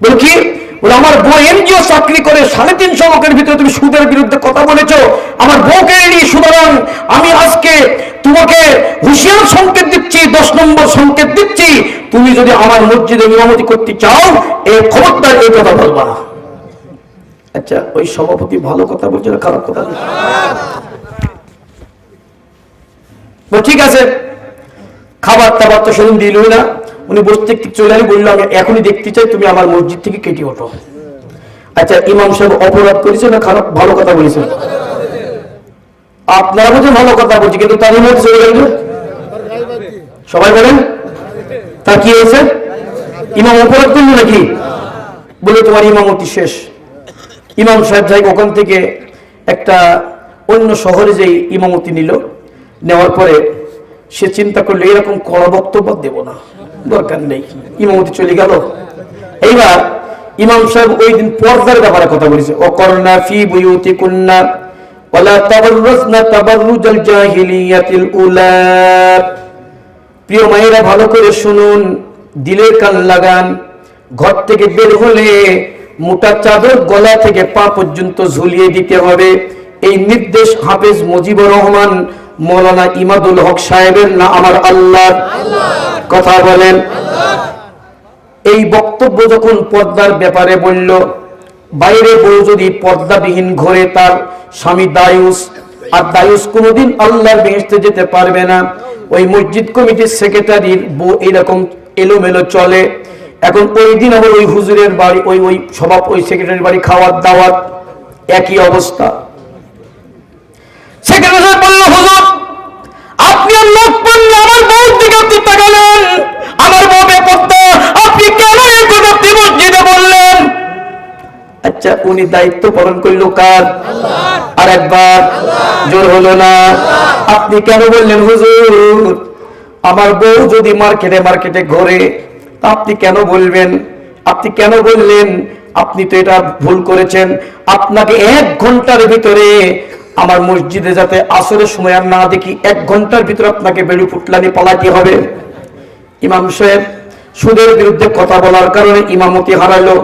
বলে কি? বলে আমার বউ এনজিও চাকরি করে, 350 লোকের ভিতরে তুমি সুদের বিরুদ্ধে কথা বলেছো আমার বউকে নিয়ে। সুতরাং আমি আজকে তোমাকে হুঁশিয়ার সংকেত দিচ্ছি, 10 নম্বর সংকেত দিচ্ছি, তুমি যদি আমার মসজিদে ইমামতি করতে চাও এই খবরদার এই কথা বলবা না। আচ্ছা ওই সভাপতি ভালো কথা বলছে না খারাপ কথা? ঠিক আছে, খাবার টাবার তো সেদিন দিলই না। উনি বসতে চলে আলি, বললো আমি এখনই দেখতে চাই, তুমি আমার মসজিদ থেকে কেটে ওঠো। আচ্ছা ইমাম সাহেব অপরাধ করেছে না খারাপ? ভালো কথা বলেছে। আপনারা বলছেন ভালো কথা বলছি, কিন্তু তার মধ্যে চলে গেল। সবাই বলেন তা কি হয়েছে? ইমাম অপরাধ করলো নাকি? বলে তোমার ইমামতি শেষ। ইমাম সাহেব যাই ওখান থেকে একটা অন্য শহরে যে ইমামতি নিল, নেওয়ার পরে সে চিন্তা করলো এরকম কড়া বক্তব্য দেব না, দরকার নেই, ইমামতি চলে গেল। এইবার ইমাম সাহেব ওই দিন পর্দার ব্যাপারে কথা বলেছে, অকরনা ফি বুয়ুতিকুন্না ওয়ালা তাবাররাজনা তাবাররুজাল জাহিলিয়াতিল উলা। প্রিয় মায়েরা ভালো করে শুনুন, দিলে কান লাগান। ঘর থেকে বের হলে মোটা চাদর গলা থেকে পা পর্যন্ত ঝুলিয়ে দিতে হবে। এই নির্দেশ হাফেজ মুজিবুর রহমান মৌলানা ইমাদুল হক সাহেবের না আমার আল্লাহ? কথা বলেন। এই বক্তব্য যখন পর্দার ব্যাপারে বলল, বাইরে বউ যদি পর্দাবিহীন ঘরে তার স্বামী দায়ুস, আর দায়ুস কোনোদিন আল্লাহর বেহেশতে যেতে পারবে না। ওই মসজিদ কমিটির সেক্রেটারির বউ এরকম এলোমেলো চলে। এখন ওই দিন আবার ওই হুজুরের বাড়ি, ওই সেক্রেটারির বাড়ি খাওয়ার দাওয়াত, একই অবস্থা। সেক্রেটারি বলল, হুজুর আপনি লোক পড়লে আমার বউর দিকে আপনি তাকালেন, আমার বউ বেপরোয়া, আপনি কেন এই কথা আপনি মসজিদে বললেন? আচ্ছা উনি দায়িত্ব পালন করলো কার? আর একবার জোর হলো না? আপনি কেন বললেন হুজুর আমার বউ যদি মার্কেটে ঘোরে, আপনি কেন বলবেন? আপনি কেন বললেন? আপনি তো এটা ভুল করেছেন। আপনাকে 1 ঘন্টার ভিতরে আমার মসজিদে যাতে আসরের সময় আর না দেখি, 1 ঘন্টার ভিতরে আপনাকে বেড়ু ফুটলানি পালাতে হবে। ইমাম সাহেব সুদের বিরুদ্ধে কথা বলার কারণে ইমামতি হারালো।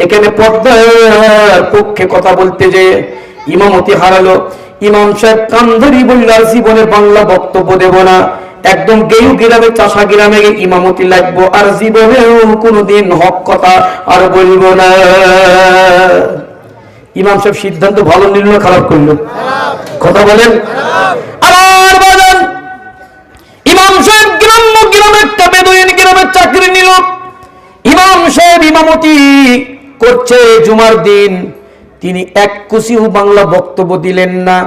এখানে পর্দার পক্ষে কথা বলতে যে ইমামতি হারালো। ইমাম সাহেব কান্ধরি বলল, জীবনে বাংলা বক্তব্য দেব না, একদম গেরু গ্রামে, চাষা গ্রামে ইমামতি লাগবো, আর জীবনেও কোনোদিন হক কথা আর বলবো না। ইমাম সাহেব সিদ্ধান্ত ভালো নিল না খারাপ করলো? কথা বলেন। আর বলেন ইমাম সাহেব গ্রামের একটা বেদুইন গ্রামের চাকরি নিল। ইমাম সাহেব ইমামতি করছে জুমার দিন, তিনি এক কুচিও বাংলা বক্তব্য দিলেন না,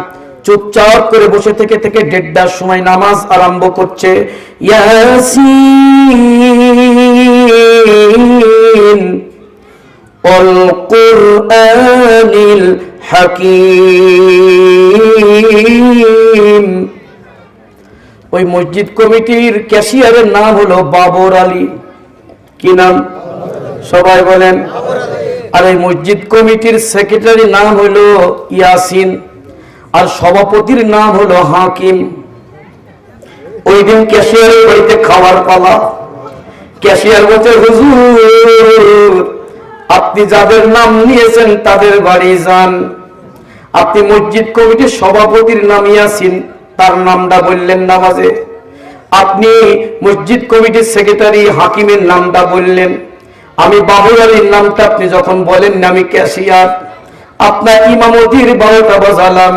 চুপচাপ করে বসে থেকে 1:30টার সময় নামাজ আরম্ভ করছে। ইয়াসিন অল কুরআনিল হাকীম। ওই মসজিদ কমিটির ক্যাশিয়ারের নাম হলো বাবর আলী। কি নাম? সবাই বলেন। আর এই মসজিদ কমিটির সেক্রেটারির নাম হলো ইয়াসিন, আর সভাপতির নাম হলো হাকিম। ওই দিন ক্যাশিয়ারের বাড়িতে খাবার পালা। ক্যাশিয়ার বলছে, হুজুর আপনি যাদের নাম নিয়েছেন তাদের বাড়ি যান, আপনি মসজিদ কমিটির সভাপতির নাম ইয়াসিন, তার নামটা বললেন নামাজে। আপনি মসজিদ কমিটির সেক্রেটারি হাকিমের নামটা বললেন। আমি বাবুর আলীর নামটা আপনি যখন বলেন না আমি ক্যাশিয়ার, আপনার ইমামতির 12টা বাজালাম।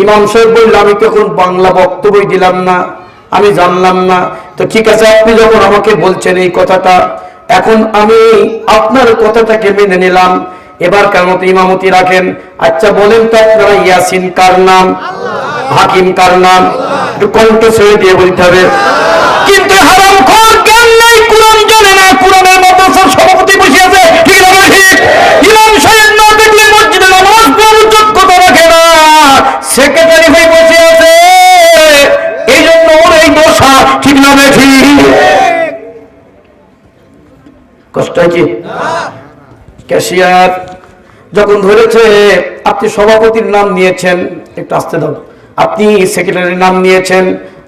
ইমাম সাহেব বলল আমি তখন বাংলা বক্তব্য দিলাম না, আমি জানলাম না। তো ঠিক আছে, আপনি যখন আমাকে বলছেন এই কথাটা, এখন আমি আপনার কথাটাকে মেনে নিলাম। এবার কেন তো ইমামতি রাখেন। আচ্ছা বলেন তো আপনারা ইয়াসিন কার নাম, হাকিম কার নাম? একটু কণ্ঠ ছেড়ে দিয়ে বলতে হবে। কিন্তু হারামখোর জ্ঞান নাই, কোরআন জানে না, কোরআনের মাদ্রাসার সভাপতি বসে আছে, ঠিক না ঠিক? ইমাম সাহেব না দেখলে মসজিদে নামাজ পড়ার যোগ্যতা রাখে না, সেক্রেটারি হয়ে বসে আছে, এই জন্য ওর এই দশা, ঠিক না ঠিক? কষ্ট হয়েছে? ক্যাশিয়ার যখন ধরেছে, আপনি সভাপতির নাম নিয়েছেন, একটু আসতে দাও, আপনি সেক্রেটারির নাম নিয়েছেন,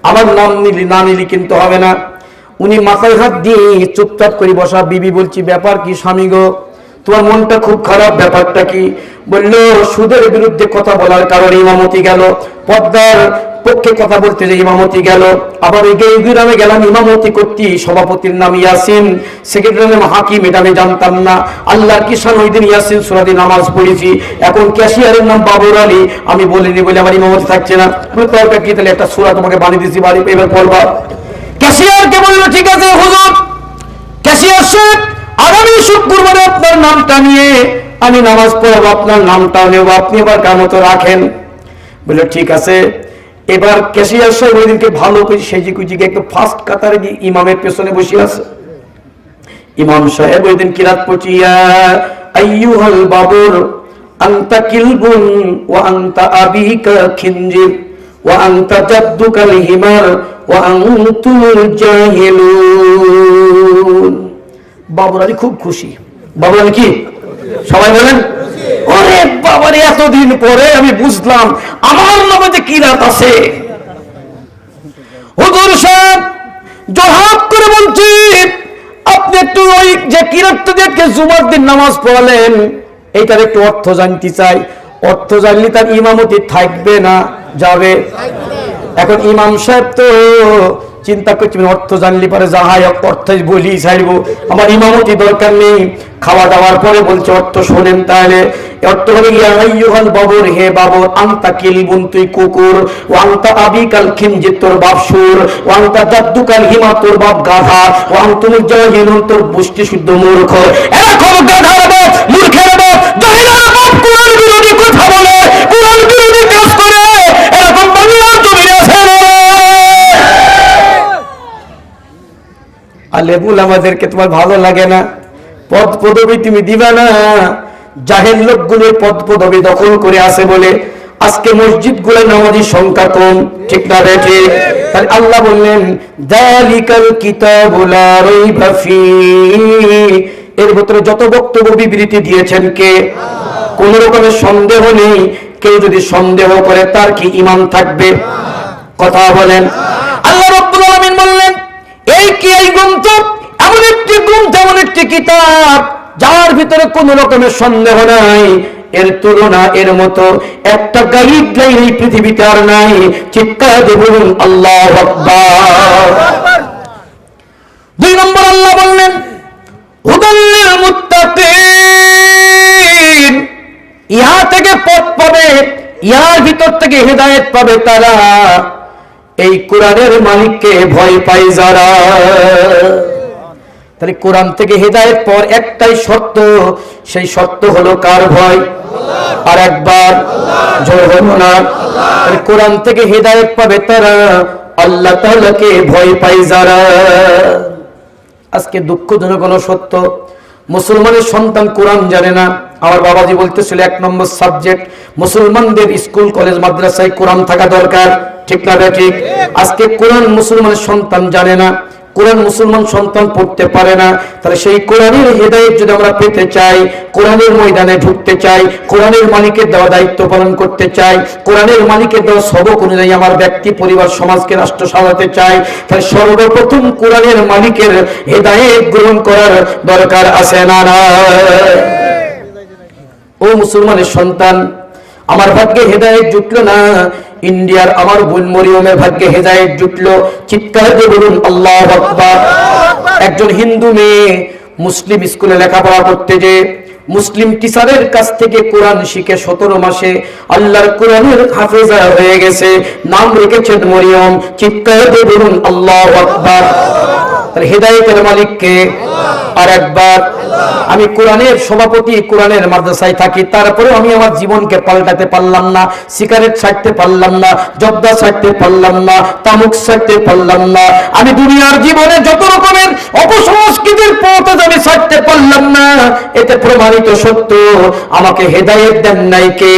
আমার নাম নিলি না নিলি কিন্তু হবে না। উনি মাথায় হাত দিয়ে চুপচাপ করে বসা। বিবি বলছি ব্যাপার কি স্বামী গো, তোমার মনটা খুব খারাপ, ব্যাপারটা কি? বললো সুদের বিরুদ্ধে কথা বলার কারণে ইমামতি গেল, পর্দার পক্ষে কথা বলতে যে ইমামতি গেল, আবার এই গ্রামে গেলাম ইমামতি করতে, সভাপতির নাম ইয়াসিন, সেক্রেটারির নাম হাকিম, এটা আমি জানতাম না। আল্লাহর কিষান ওই দিন ইয়াসিন সূরা দিয়ে নামাজ পড়েছি। এখন ক্যাশিয়ারের নাম বাবুর আলী, আমি বলিনি বলে আমার ইমামতি থাকছে না। তোরটা কি, তাহলে একটা সূরা তোমাকে বানিয়ে দিয়েছি, বাড়ি এবার পড়বা। ক্যাশিয়ারকে বললো ঠিক আছে হুজুর, ক্যাশিয়ার সাহেব আগামী শুক্রবারে আপনার নামটা নিয়ে আমি নামাজ পড়াবো, আপনার নামটা নেব, আপনি এবার কামত রাখেন। বললো ঠিক আছে। এবার ক্যাশিয়ার সাহেব ওই দিনকে ভালো করে সেজে কুচিকে একটু ফার্স্ট কাতারে গিয়ে ইমামের পেছনে বসে আছে। ইমাম সাহেব ওই দিন কিরাত পড়িয়া আইয়ুহাল বাবুর আনতা কিলবুন ওয়া আনতা আবিকা খিনজির ওয়া আনতা জাদ্দুকাল হিমার ওয়া আনতুমুল জাহিলুন। বাবুর আলী খুব খুশি। বাবুর আলী কি সবাই বলেন? ওরে বাবারে, এতদিন পরে আমি বুঝলাম আমার নামে যে কিরাত আছে। হুজুর সাহেব জবাব করে বলছি, আপনি একটু ওই যে কিরাতটাকে জুমার দিন নামাজ পড়ালেন, এইটার একটু অর্থ জানতে চাই। অর্থ জানলে তার ইমামতি থাকবে না যাবে? এখন ইমাম সাহেব তো চিন্তা করছি অর্থ জানলি পরে যাহাই অর্থ বলি ছাড়ব, আমার ইমামতি দরকার নেই। খাওয়া দাওয়ার পরে বলছে অর্থ শোনেন তাহলে। অর্থ হবে ইয়া আইয়ুহাল বাবুর, হে বাবুর, আনতা কিলবুন, তুই কুকুর, ও আনতা আবিকাল খিনজির, তোর বাপ সুর, ও আনতা জাদ্দুকাল হিমা, তোর বাপ গাধা, ও আনতুমুল জাহিলুন, তোর বুষ্টি শুদ্ধ মূর্খ। এরকম গাধার বাপ, মূর্খের বাপ, জাহিলের বাপ কোরআন বিরোধী কথা বলে, কোরআন বিরোধী কাজ করে, এরকম বাংলার জমিনে আছে না? আর লেবুল আমাদেরকে তোমার ভালো লাগে না, পদ পদবি তুমি দিবা না। জাহেল লোকগুলো পদ পদবি দখল করে আছে বলে আজকে মসজিদ গুলো নামাজী সংখ্যা কম, ঠিক না বেঠে? তাহলে আল্লাহ বললেন যালিকাল কিতাবু লা রাইবা ফীহি, এর ভিতরে যত বক্তব্য বিবৃতি দিয়েছেন কে? কোন রকমের সন্দেহ নেই। কেউ যদি সন্দেহ করে তার কি ঈমান থাকবে? কথা বলেন। আল্লাহ রাব্বুল আলামিন বললেন এই কি, এই গ্রন্থ এমন একটি গ্রন্থ, এমন একটি কিতাব যার ভিতরে কোন রকমের সন্দেহ নাই, এর তুলনা এর মতো একটা গাইড লাইন এই পৃথিবীতে আর নাই। চিৎকার দিয়ে বলুন আল্লাহু আকবার। 2 নম্বর আল্লাহ বললেন হুদাল লিল মুত্তাকিন, ইহা থেকে পথ পাবে, ইহার ভিতর থেকে হেদায়েত পাবে তারা, এই কোরআনের মালিককে ভয় পায় যারা। তাহলে কোরআন থেকে হেদায়েত পর একটাই শর্ত, সেই শর্ত হলো কার ভয়? আর একবার জোরে বলুন না। তাহলে কোরআন থেকে হেদায়েত পাবে তারা, আল্লাহ তাআলাকে ভয় পায় যারা। আজকে দুঃখজনক হলো সত্য, মুসলমানের সন্তান কোরআন জানে না। আমার বাবাজি বলতেছিল 1 নম্বর সাবজেক্ট মুসলমানদের স্কুল কলেজ মাদ্রাসায় কোরআন থাকা দরকার, ঠিক না ঠিক? আজকে কোরআন মুসলমানের সন্তান জানে না, কোরআন মুসলমান সন্তান পড়তে পারে না। তাহলে সেই কোরআনের হেদায়েত যদি আমরা পেতে চাই, কোরআনের ময়দানে ঢুকতে চাই, কোরআনের মালিকের দেওয়া দায়িত্ব পালন করতে চাই, কোরআনের মালিকের দেওয়া সবক অনুযায়ী আমার ব্যক্তি, পরিবার, সমাজকে, রাষ্ট্র সাজাতে চাই, তাহলে সর্বপ্রথম কোরআনের মালিকের হেদায়েত গ্রহণ করার দরকার আছে না? ও মুসলমানের সন্তান, আমার ভাগ্যে হেদায়েত জুটলো না, ইন্ডিয়ার আমার বোন মরিয়মের ভাগ্যে হেদায়েত জুটলো। চিৎকার দিয়ে বলুন আল্লাহু আকবার। একজন হিন্দু মেয়ে মুসলিম স্কুলে লেখাপড়া করতে যে মুসলিম টিচারের কাছ থেকে কোরআন শিখে 17 মাসে আল্লাহর কোরআনের হাফেজা হয়ে গেছে, নাম রেখেছেন মরিয়ম। চিৎকার দিয়ে বলুন আল্লাহু আকবার। তাহলে হেদায়েতের মালিক কে? আর একবার, আমি কোরআনের সভাপতি, কোরআনের মাদ্রাসায় থাকি, তারপরেও আমি আমার জীবনকে পাল্টাতে পারলাম না, সিগারেট ছাড়তে পারলাম না, জর্দা ছাড়তে পারলাম না, তামাক ছাড়তে পারলাম না, আমি দুনিয়ার জীবনে যত রকমের অপসংস্কৃতির পথ আমি ছাড়তে পারলাম না। এতে প্রমাণিত সত্য আমাকে হেদায়েত দেন নাই কে?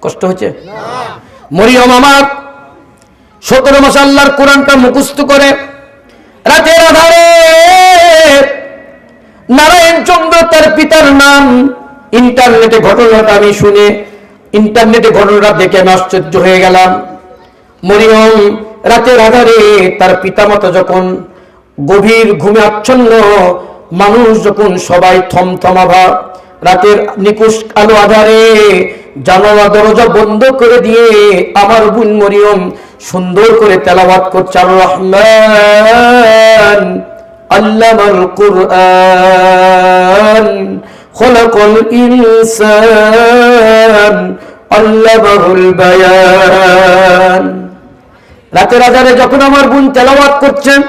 কষ্ট হচ্ছে? মরিয়ম আমার 17 মাস আল্লাহর কোরআনটা মুখস্থ করে রাতের আধারে নারায়ণ চন্দ্র তার পিতার নাম, ইন্টারনেটে ঘটনাটা আমি শুনে, ইন্টারনেটে ঘটনাটা দেখে আমি আশ্চর্য হয়ে গেলাম। মরিয়ম রাতের আধারে তার পিতামাতা যখন গভীর ঘুমে আচ্ছন্ন, মানুষ যখন সবাই থমথমা ভাব, রাতের নিকুশ আলো আধারে জানালা দরজা বন্ধ করে দিয়ে আমার বোন মরিয়ম সুন্দর করে তেলাওয়াত করছে, আর রহমান আল্লামাল কুরআন খলাকাল ইনসান আল্লামাহুল বায়ান। রাতের আধারে যখন আমার বোন তেলাওয়াত করছেন,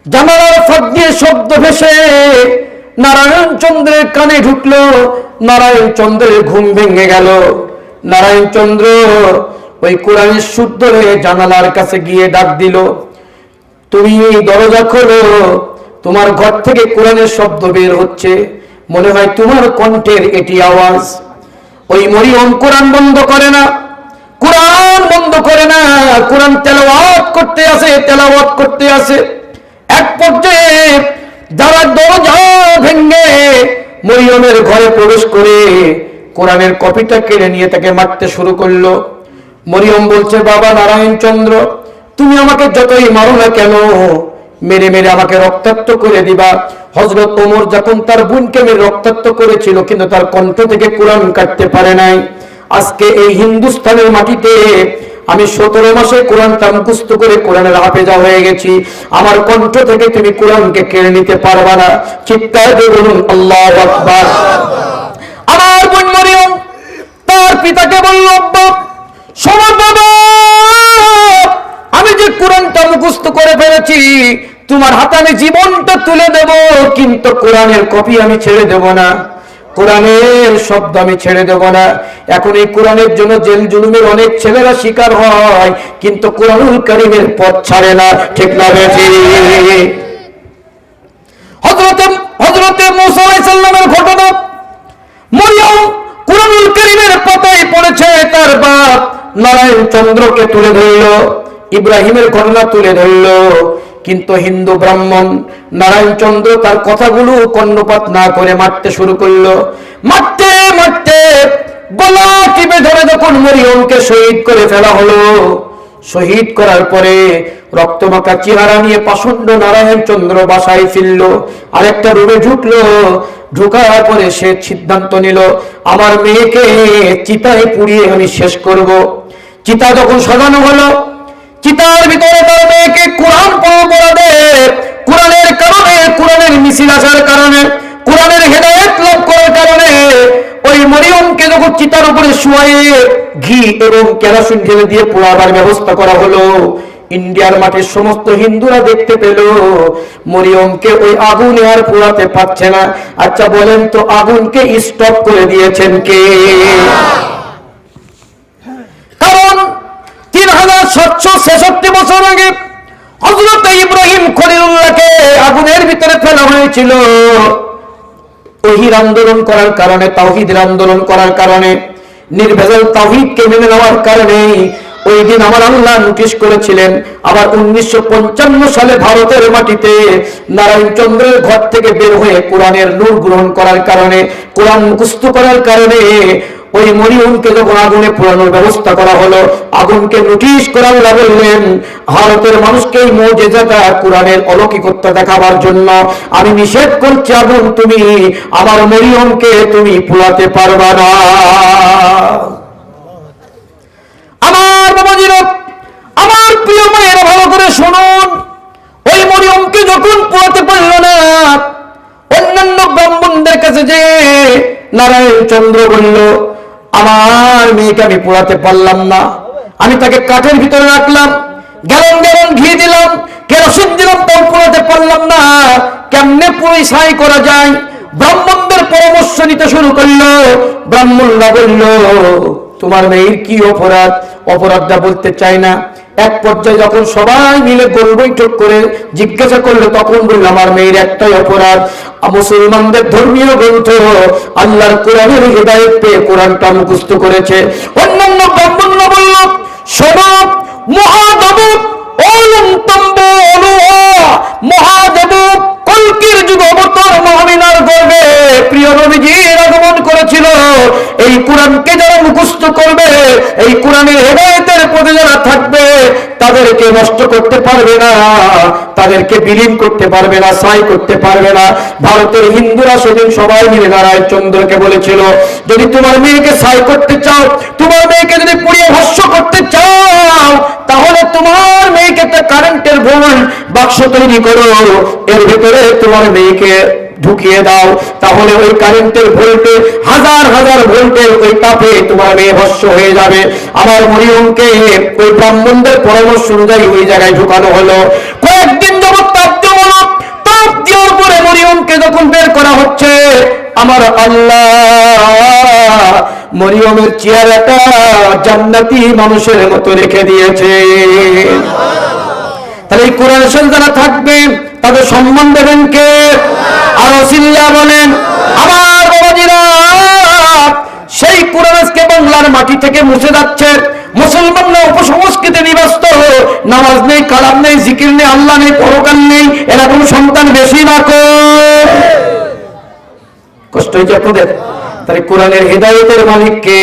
জানালার ফাঁক দিয়ে শব্দ ভেসে নারায়ণ চন্দ্রের কানে ঢুকলো। নারায়ণ চন্দ্রের ঘুম ভেঙে গেল। নারায়ণ চন্দ্র ওই কোরআনের সুর ধরে জানালার কাছে গিয়ে ডাক দিল, তুমি দরজা খোলো, তোমার ঘর থেকে কোরআনের শব্দ বের হচ্ছে, মনে হয় তোমার কণ্ঠের এটি আওয়াজ। ওই মরিয়ম কোরআন বন্ধ করে না, কোরআন বন্ধ করে না, কোরআন তেলাওয়াত করতে আসে, তেলাওয়াত করতে আসে। এক পর্যায়ে যারা দরজা ভেঙে মরিয়মের ঘরে প্রবেশ করে কোরআনের কপিটা কেড়ে নিয়ে তাকে মারতে শুরু করলো। মরিয়ম বলছে, বাবা নারায়ণ চন্দ্র, তুমি আমাকে যতই মারো না কেন, মেরে মেরে আমাকে রক্তাক্ত করে দিবা। হযরত ওমর যখন তার বোনকে মেরে রক্তাক্ত করেছিল, কিন্তু তার কণ্ঠ থেকে কোরআন কাটতে পারে নাই। আজকে এই হিন্দুস্তানের মাটিতে আমি 17 মাসে কোরআনটা মুখস্থ করে কোরআনের হাফেজা হয়ে গেছি, আমার কণ্ঠ থেকে তুমি কোরআনকে কেড়ে নিতে পারবা না। চিৎকার দিয়ে বলুন আল্লাহু আকবার। আমার বোন মরিয়ম তার পিতাকে বলল, শোনো বাবা, আমি যে কোরআনটা মুখস্থ করে ফেলেছি, তোমার হাতে আমি জীবনটা তুলে দেব, কিন্তু কোরআনের কপি আমি ছেড়ে দেব না, কোরআনের শব্দ আমি ছেড়ে দেব না। এখন এই কোরআনের জন্য জেল জুলুমের অনেক ছেলেরা শিকার হয়, কিন্তু কোরআনুল কারীমের পথ ছাড়ে না। ঠিক না বেঠিক? হযরতে মূসা আলাইহিস সালামের ঘটনা, মরিয়ম কোরআনুল কারীমের পাতায় পড়েছে, তার বাপ নারায়ণ চন্দ্রকে তুলে ধরল, ইব্রাহিমের ঘটনা তুলে ধরল, কিন্তু হিন্দু ব্রাহ্মণ নারায়ণ চন্দ্র তার কথাগুলো কর্ণপাত না করে মারতে শুরু করলো। মারতে মারতে গলা টিপে ধরে যখন মরিয়মকে শহীদ করে ফেলা হলো, শহীদ করার পরে রক্তমাখা চেহারা নিয়ে পাষণ্ড নারায়ণ চন্দ্র বাসায় ফিরল, আরেকটা রুমে ঢুকলো। ঢুকার পরে সে সিদ্ধান্ত নিল, আমার মেয়েকে চিতায় পুড়িয়ে আমি শেষ করব। চিতা যখন সাজানো হলো, চিতার ভিতরে তার মেয়েকে কোরআন পড়াবে, কোরআনের কারণে, কোরআনের মিছিল আসার কারণে, কোরআনের হেদায়েত লাভ করার কারণে ওই মরিয়মকে যখন চিতার উপরে শুয়ায়ে ঘি এবং কেরোসিন ঢেলে দিয়ে পোড়াবার ব্যবস্থা করা হলো, ইন্ডিয়ার মাটির সমস্ত হিন্দুরা দেখতে পেল মরিয়মকে ওই আগুনে আর পোড়াতে পারছে না। আচ্ছা বলেন তো, আগুনকে স্টপ করে দিয়েছেন কে? কারণ 3766 বছর আগে হযরত ইব্রাহিম খলিলুল্লাহকে আগুনের ভিতরে ফেলা হয়েছিল। ওহীর আন্দোলন করার কারণে, তাওহীদের আন্দোলন করার কারণে, নির্ভেজাল তাওহীদকে মেনে নেওয়ার কারণে ওই দিন আমার আল্লাহ নোটিশ করেছিলেন। আবার 1955 সালে ভারতের মাটিতে নারায়ণ চন্দ্রের ঘর থেকে বের হয়ে কোরআনের নূর গ্রহণ করার কারণে, কোরআন মুখস্থ করার কারণে ওই মরিয়মকে যখন আগুনে পোড়ানোর ব্যবস্থা করা হলো, আগুনকে নোটিশ করে আল্লাহ বললেন, ভারতের মানুষকে এই মুজিজাটা কোরআনের অলৌকিকতা দেখাবার জন্য আমি নিষেধ করছি, আগুন তুমি আমার মরিয়মকে তুমি পোড়াতে পারবা না। আমার বাবাজিরা, আমার প্রিয় মায়েরা, ভালো করে শুনুন, ওই মরিয়মকে যখন পোড়াতে পারল না, অন্যান্য ব্রাহ্মণদের কাছে যে নারায়ণ চন্দ্র বলল, আমার মেয়েকে আমি পোড়াতে পারলাম না, আমি তাকে কাঠের ভিতরে রাখলাম, গ্যালন গ্যালন ঘি দিলাম, কেরোসিন দিলাম, তাও পোড়াতে পারলাম না, কেমনে পুরো ছাই করা যায়? ব্রাহ্মণদের পরামর্শ নিতে শুরু করলো। ব্রাহ্মণরা বলল, তোমার মেয়ের কি অপরাধ? অপরাধটা বলতে চাই না। এক পর্যায়ে যখন সবাই মিলে গোল বৈঠক করে জিজ্ঞাসা করলো, তখন বলল, আমার মেয়ের একটাই অপরাধ, মুসলমানদের ধর্মীয় গ্রন্থ আল্লাহর কোরআনের হিদায়াত পেয়ে কোরআনটা মুখস্থ করেছে। অন্যান্য ব্রাহ্মণরা বলল, শোনো মহাদেব, মহাদেব কল্কির যুগ অবতার মহামিনার গর্ভে প্রিয় নবীজির আগমন করেছিল। এই কোরআনকে যারা মুখস্থ করবে, এই কোরআনের হেদায়েতের পথে যারা থাকবে, তাদেরকে নষ্ট করতে পারবে না, তাদেরকে বিলীন করতে পারবে না, ছাই করতে পারবে না। ভারতের হিন্দুরা সেদিন সবাই মিলে নারায়ণ চন্দ্রকে বলেছিল, যদি তোমার মেয়েকে ছাই করতে চাও, তোমার মেয়েকে যদি পুড়িয়ে ভস্ম করতে চাও, তাহলে তোমার মেয়েকে একটা কারেন্টের ভোল্ট বাক্স তৈরি করো, এর ভিতরে তোমার মেয়েকে ঢুকিয়ে দাও, তাহলে ওই কারেন্টের ভোল্টে হাজার হাজার ভোল্টের ওই তাপে তোমার মেয়ে ভস্ম হয়ে যাবে। আমার মরিয়মকে ওই ব্রাহ্মণদের পরামর্শ অনুযায়ী ওই জায়গায় ঢুকানো হলো। কয়েকদিন যাবত তাপ দেওয়া হলো। তাপ দেওয়ার পরে মরিয়মকে যখন বের করা হচ্ছে, আমার আল্লাহ মরিয়মের চেহারাটা জান্নাতি মানুষের মতো রেখে দিয়েছে। তাহলে এই কোরআনের সাথে যারা থাকবে তাদের সম্মান দেবেন কে? আরো চিল্লা বলেন। আমার বাবাজিরা, সেই কোরআন আজকে বাংলার মাটি থেকে মুছে যাচ্ছে। মুসলমানরা উপসংস্কৃতি নিবাস্ত, নামাজ নেই, কালাম নেই, জিকির নেই, আল্লাহ নেই, পরকাল নেই, এরকম সন্তান বেশি না কম? কষ্ট হয়েছে আপনাদের? তাহলে কোরআনের হেদায়েতের মালিক কে?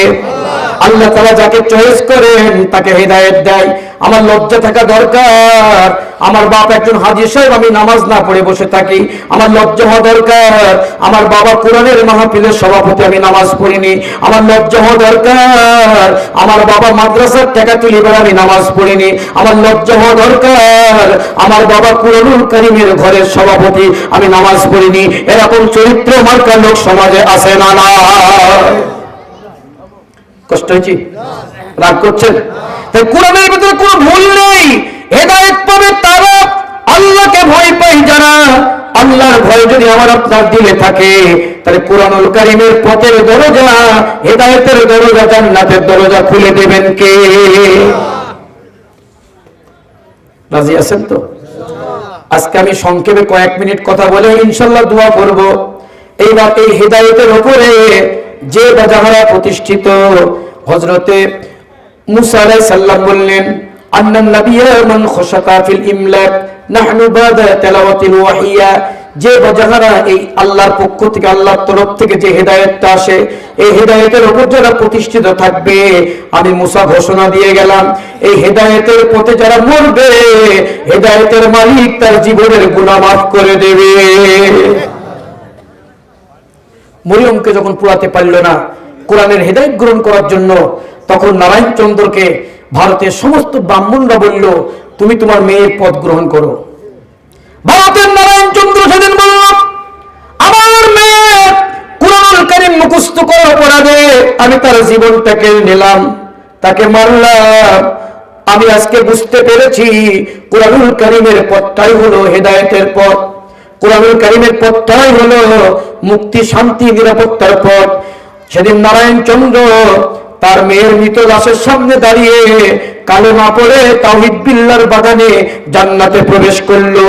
আল্লাহ তাআলা যাকে চয়েস করেন তাকে হেদায়েত দেয়। আমার লজ্জা থাকা দরকার, আমার বাপ একজন হাজী সাহেব, আমি নামাজ না পড়ে বসে থাকি, আমার লজ্জা হওয়া দরকার। আমার বাবা কোরআনের মাহফিলের সভাপতি, আমি নামাজ পড়িনি, আমার লজ্জা হওয়া দরকার। আমার বাবা মাদ্রাসার টাকা তুলি, আমি নামাজ পড়িনি, আমার লজ্জা হওয়া দরকার। আমার বাবা কুরআনুল কারীমের ঘরের সভাপতি, আমি নামাজ পড়িনি। এরকম চরিত্র মার্কা লোক সমাজে আছে না? না। কষ্ট হয়েছে? রাগ করছেন? তাই কোরআনের ভিতরে কোনো ভুল নেই। হেদায়েত পাবে তারা, আল্লাহকে ভয় পায় যারা। আল্লাহর ভয় যদি আমার আপনার দিলে থাকে, তাহলে কুরআনুল কারীমের পথের দরজা, হেদায়েতের দরজা, জান্নাতের দরজা খুলে দেবেন কে? রাজি আছেন তো? আজকে আমি সংক্ষেপে কয়েক মিনিট কথা বলে ইনশাআল্লাহ দোয়া করব। এইবার এই হেদায়েতের উপরে যে বাজাহারা প্রতিষ্ঠিত, হযরতে মুসা আলাইহিস সালাম বললেন, আন্নান নাবিয়্যা মান খাশাকা ফিল ইমলাক নাহনু বাদা তিলাওয়াতিল ওয়াহিয়া। যে বাজাহারা এই আল্লাহর পক্ষ থেকে, আল্লাহর তরফ থেকে যে হেদায়েতটা আসে, এই হেদায়েতের উপর যারা প্রতিষ্ঠিত থাকবে, আমি মুসা ঘোষণা দিয়ে গেলাম, এই হেদায়েতের পথে যারা মরবে, হেদায়েতের মালিক তার জীবনের গুনাহ মাফ করে দেবে। মরিয়মকে যখন পুরাতে পারল না কোরআনের হেদায়েত গ্রহণ করার জন্য, তখন নারায়ণ চন্দ্রকে ভারতের সমস্ত ব্রাহ্মণরা বলল, তুমি তোমার মেয়ের পদ গ্রহণ করো। ভারতের নারায়ণ চন্দ্র সেদিন বলল, আমার মেয়ে কুরআনুল কারীম মুখস্থ করার অপরাধে আমি তার জীবনটাকে নিলাম, তাকে মারলাম। আমি আজকে বুঝতে পেরেছি কুরআনুল কারীমের পথটাই হলো হেদায়েতের পথ, কুরআনুল কারীমের পথটাই হলো মুক্তি, শান্তি, নিরাপত্তার পথ। সেদিন নারায়ণ চন্দ্র তার মেয়ের মৃত লাশের সামনে দাঁড়িয়ে কালেমা পড়ে তাওহীদ বিল্লাহর বাগানে জান্নাতে প্রবেশ করলো।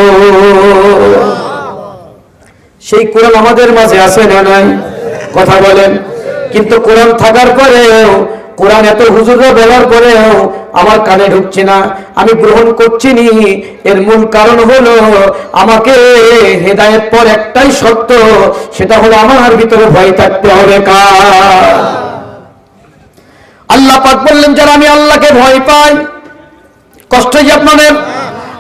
সেই কোরআন আমাদের মাঝে আছে না নাই? কথা বলেন। কিন্তু কোরআন থাকার পরেও, কোরআন এত হুজুররা বলার পরেও আমার কানে ঢুকছে না, আমি গ্রহণ করছি নি। এর মূল কারণ হলো আমাকে হেদায়েত পর একটাই শর্ত, সেটা হলো আমার ভিতরে ভয় থাকতে হবে। কার? আল্লাহ পাক বললেন, যারা আমি আল্লাহকে ভয় পাই, কষ্ট যে আপনাদের,